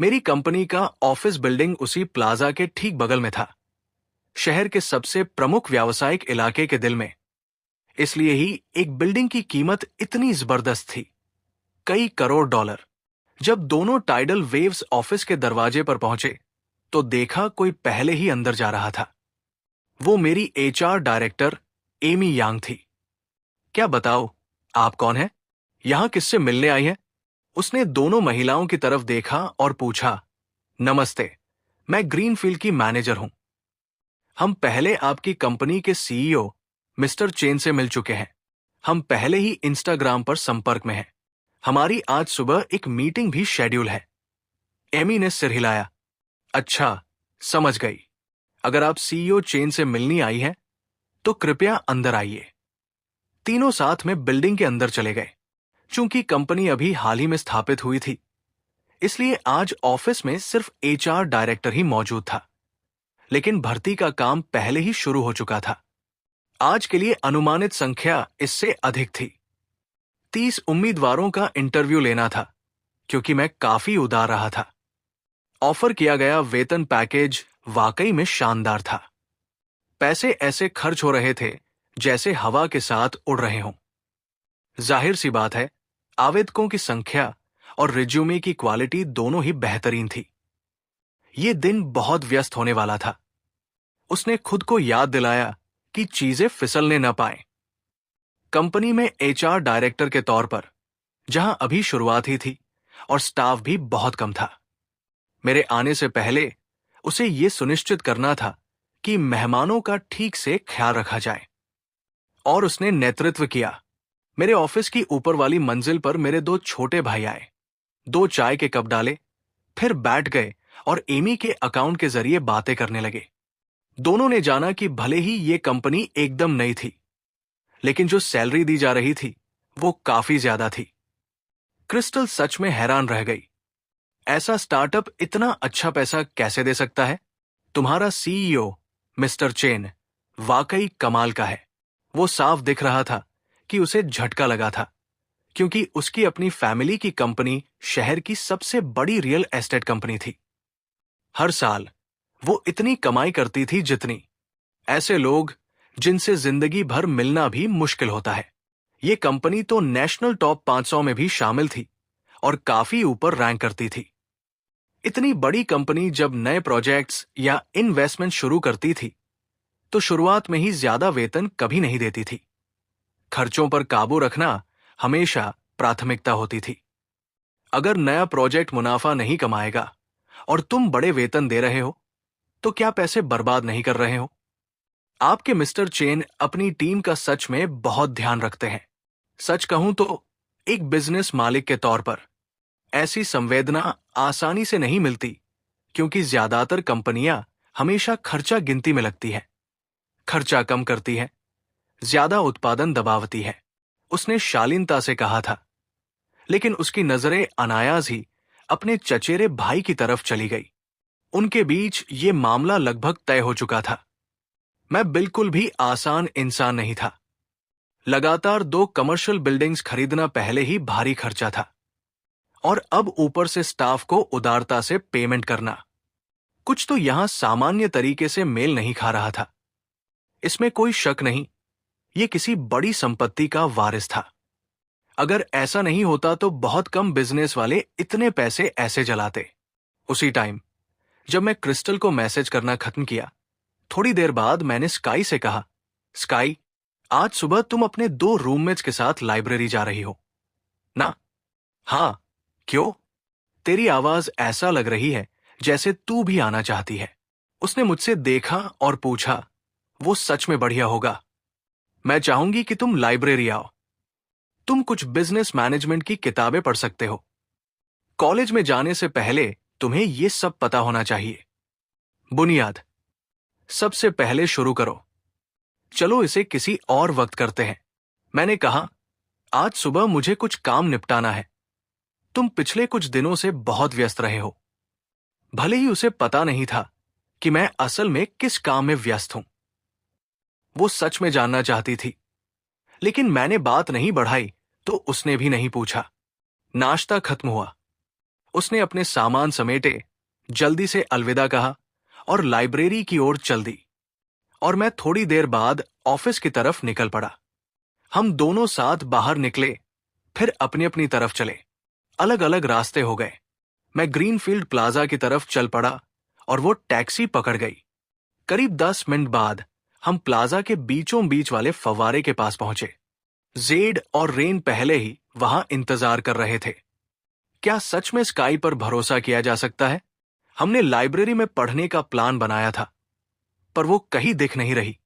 मेरी कंपनी का ऑफिस बिल्डिंग उसी प्लाजा के ठीक बगल में था, शहर के सबसे प्रमुख व्यावसायिक इलाके के दिल में। इसलिए ही एक बिल्डिंग की कीमत इतनी जबरदस्त थी, कई करोड़ डॉलर। जब दोनों टाइडल वेव्स ऑफिस के दरवाजे पर पहुंचे तो देखा कोई पहले ही अंदर जा रहा था। वो मेरी एचआर डायरेक्टर एमी यांग थी। क्या बताओ, आप कौन हैं? यहां किससे मिलने आई हैं? उसने दोनों महिलाओं की तरफ देखा और पूछा। नमस्ते, मैं ग्रीनफील्ड की मैनेजर हूं। हम पहले आपकी कंपनी के सीईओ मिस्टर चेन से मिल चुके हैं। हम पहले ही इंस्टाग्राम पर संपर्क में हैं। हमारी आज सुबह एक मीटिंग भी शेड्यूल है। एमी ने सिर हिलाया। अच्छा, समझ गई। अगर आप सीईओ चेन से मिलनी आई हैं, तो कृपया अंदर आइए। तीनों साथ में बिल्डिंग के अंदर चले गए। चूंकि कंपनी अभी हाल ही में स्थापित हुई थी, इसलिए आज ऑफिस में सिर्फ एचआर डायरेक्टर ही मौजूद था। लेकिन भर्ती का काम पहले ही शुरू हो चुका था। आज के लिए अनुमानित संख्या इससे अधिक थी। 30 उम्मीदवारों का इंटरव्यू लेना था, क्योंकि मैं काफी उदार रहा था। ऑफर किया गया वेतन पैकेज वाकई में शानदार था। पैसे ऐसे खर्च हो रहे थे जैसे हवा के साथ उड़ रहे हों। जाहिर सी बात है, आवेदकों की संख्या और रिज्यूमे की क्वालिटी दोनों ही बेहतरीन थी। ये दिन बहुत व्यस्त होने वाला था। उसने खुद को याद दिलाया कि चीजें फिसलने न पाएं। कंपनी में एचआर डायरेक्टर के तौर पर, जहां अभी शुरुआत ही थी और स्टाफ भी बहुत कम था, मेरे आने से पहले उसे यह सुनिश्चित करना था कि मेहमानों का ठीक से ख्याल रखा जाए। और उसने नेतृत्व किया। मेरे ऑफिस की ऊपर वाली मंजिल पर मेरे दो छोटे भाई आए, दो चाय के कप डाले, फिर बैठ गए और एमी के अकाउंट के जरिए बातें करने लगे। दोनों ने जाना कि भले ही ये कंपनी एकदम नई थी, लेकिन जो सैलरी दी जा रही थी वो काफी ज्यादा थी। क्रिस्टल सच में हैरान रह गई। ऐसा स्टार्टअप इतना अच्छा पैसा कैसे दे सकता है? तुम्हारा सीईओ मिस्टर चेन वाकई कमाल का है। वो साफ दिख रहा था कि उसे झटका लगा था, क्योंकि उसकी अपनी फैमिली की कंपनी शहर की सबसे बड़ी रियल एस्टेट कंपनी थी। हर साल वो इतनी कमाई करती थी जितनी ऐसे लोग जिनसे जिंदगी भर मिलना भी मुश्किल होता है। ये कंपनी तो नेशनल टॉप 500 में भी शामिल थी और काफी ऊपर रैंक करती थी। इतनी बड़ी कंपनी जब नए प्रोजेक्ट्स या इन्वेस्टमेंट शुरू करती थी तो शुरुआत में ही ज्यादा वेतन कभी नहीं देती थी। खर्चों पर काबू रखना हमेशा प्राथमिकता होती थी। अगर नया प्रोजेक्ट मुनाफा नहीं कमाएगा और तुम बड़े वेतन दे रहे हो, तो क्या पैसे बर्बाद नहीं कर रहे हो? आपके मिस्टर चेन अपनी टीम का सच में बहुत ध्यान रखते हैं। सच कहूं तो एक बिजनेस मालिक के तौर पर ऐसी संवेदना आसानी से नहीं मिलती, क्योंकि ज्यादातर कंपनियां हमेशा खर्चा गिनती में लगती हैं। खर्चा कम करती है, ज्यादा उत्पादन दबावती है, उसने शालीनता से कहा था। लेकिन उसकी नजरें अनायास ही अपने चचेरे भाई की तरफ चली गई। उनके बीच ये मामला लगभग तय हो चुका था। मैं बिल्कुल भी आसान इंसान नहीं था। लगातार 2 कमर्शियल बिल्डिंग्स खरीदना पहले ही भारी खर्चा था, और अब ऊपर से स्टाफ को उदारता से पेमेंट करना, कुछ तो यहां सामान्य तरीके से मेल नहीं खा रहा था। इसमें कोई शक नहीं, ये किसी बड़ी संपत्ति का वारिस था। अगर ऐसा नहीं होता तो बहुत कम बिजनेस वाले इतने पैसे ऐसे जलाते। उसी टाइम जब मैं क्रिस्टल को मैसेज करना खत्म किया, थोड़ी देर बाद मैंने स्काई से कहा, स्काई, आज सुबह तुम अपने 2 रूममेट्स के साथ लाइब्रेरी जा रही हो ना? हाँ। क्यों? तेरी आवाज ऐसा लग रही है जैसे तू भी आना चाहती है। उसने मुझसे देखा और पूछा, वो सच में बढ़िया होगा। मैं चाहूंगी कि तुम लाइब्रेरी आओ। तुम कुछ बिजनेस मैनेजमेंट की किताबें पढ़ सकते हो। कॉलेज में जाने से पहले तुम्हें ये सब पता होना चाहिए। बुनियाद सबसे पहले शुरू करो। चलो इसे किसी और वक्त करते हैं। मैंने कहा, आज सुबह मुझे कुछ काम निपटाना है। तुम पिछले कुछ दिनों से बहुत व्यस्त रहे हो। भले ही उसे पता नहीं था कि मैं असल में किस काम में व्यस्त हूं। वो सच में जानना चाहती थी, लेकिन मैंने बात नहीं बढ़ाई तो उसने भी नहीं पूछा। नाश्ता खत्म हुआ। उसने अपने सामान समेटे, जल्दी से अलविदा कहा और लाइब्रेरी की ओर चल दी, और मैं थोड़ी देर बाद ऑफिस की तरफ निकल पड़ा। हम दोनों साथ बाहर निकले, फिर अपनी अपनी तरफ चले। अलग अलग रास्ते हो गए। मैं ग्रीनफील्ड प्लाजा की तरफ चल पड़ा और वो टैक्सी पकड़ गई। करीब 10 मिनट बाद हम प्लाजा के बीचों बीच वाले फव्वारे के पास पहुंचे। जेड और रेन पहले ही वहां इंतजार कर रहे थे। क्या सच में स्काई पर भरोसा किया जा सकता है? हमने लाइब्रेरी में पढ़ने का प्लान बनाया था, पर वो कहीं दिख नहीं रही।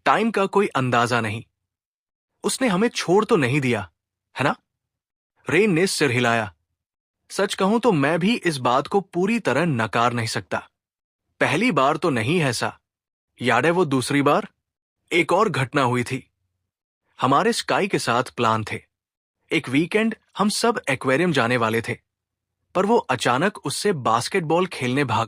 टाइम का कोई अंदाजा नहीं। उसने हमें छोड़ तो नहीं दिया, है ना? रेन ने सिर हिलाया। सच कहूं तो मैं भी इस बात को पूरी तरह नकार नहीं सकता। पहली बार तो नहीं है ऐसा। याद है वो दूसरी बार? एक और घटना हुई थी। हमारे स्काई के साथ प्लान थे। एक वीकेंड हम सब एक्वेरियम जाने वाले थे, पर वो अचानक उससे बास्केटबॉल खेलने भाग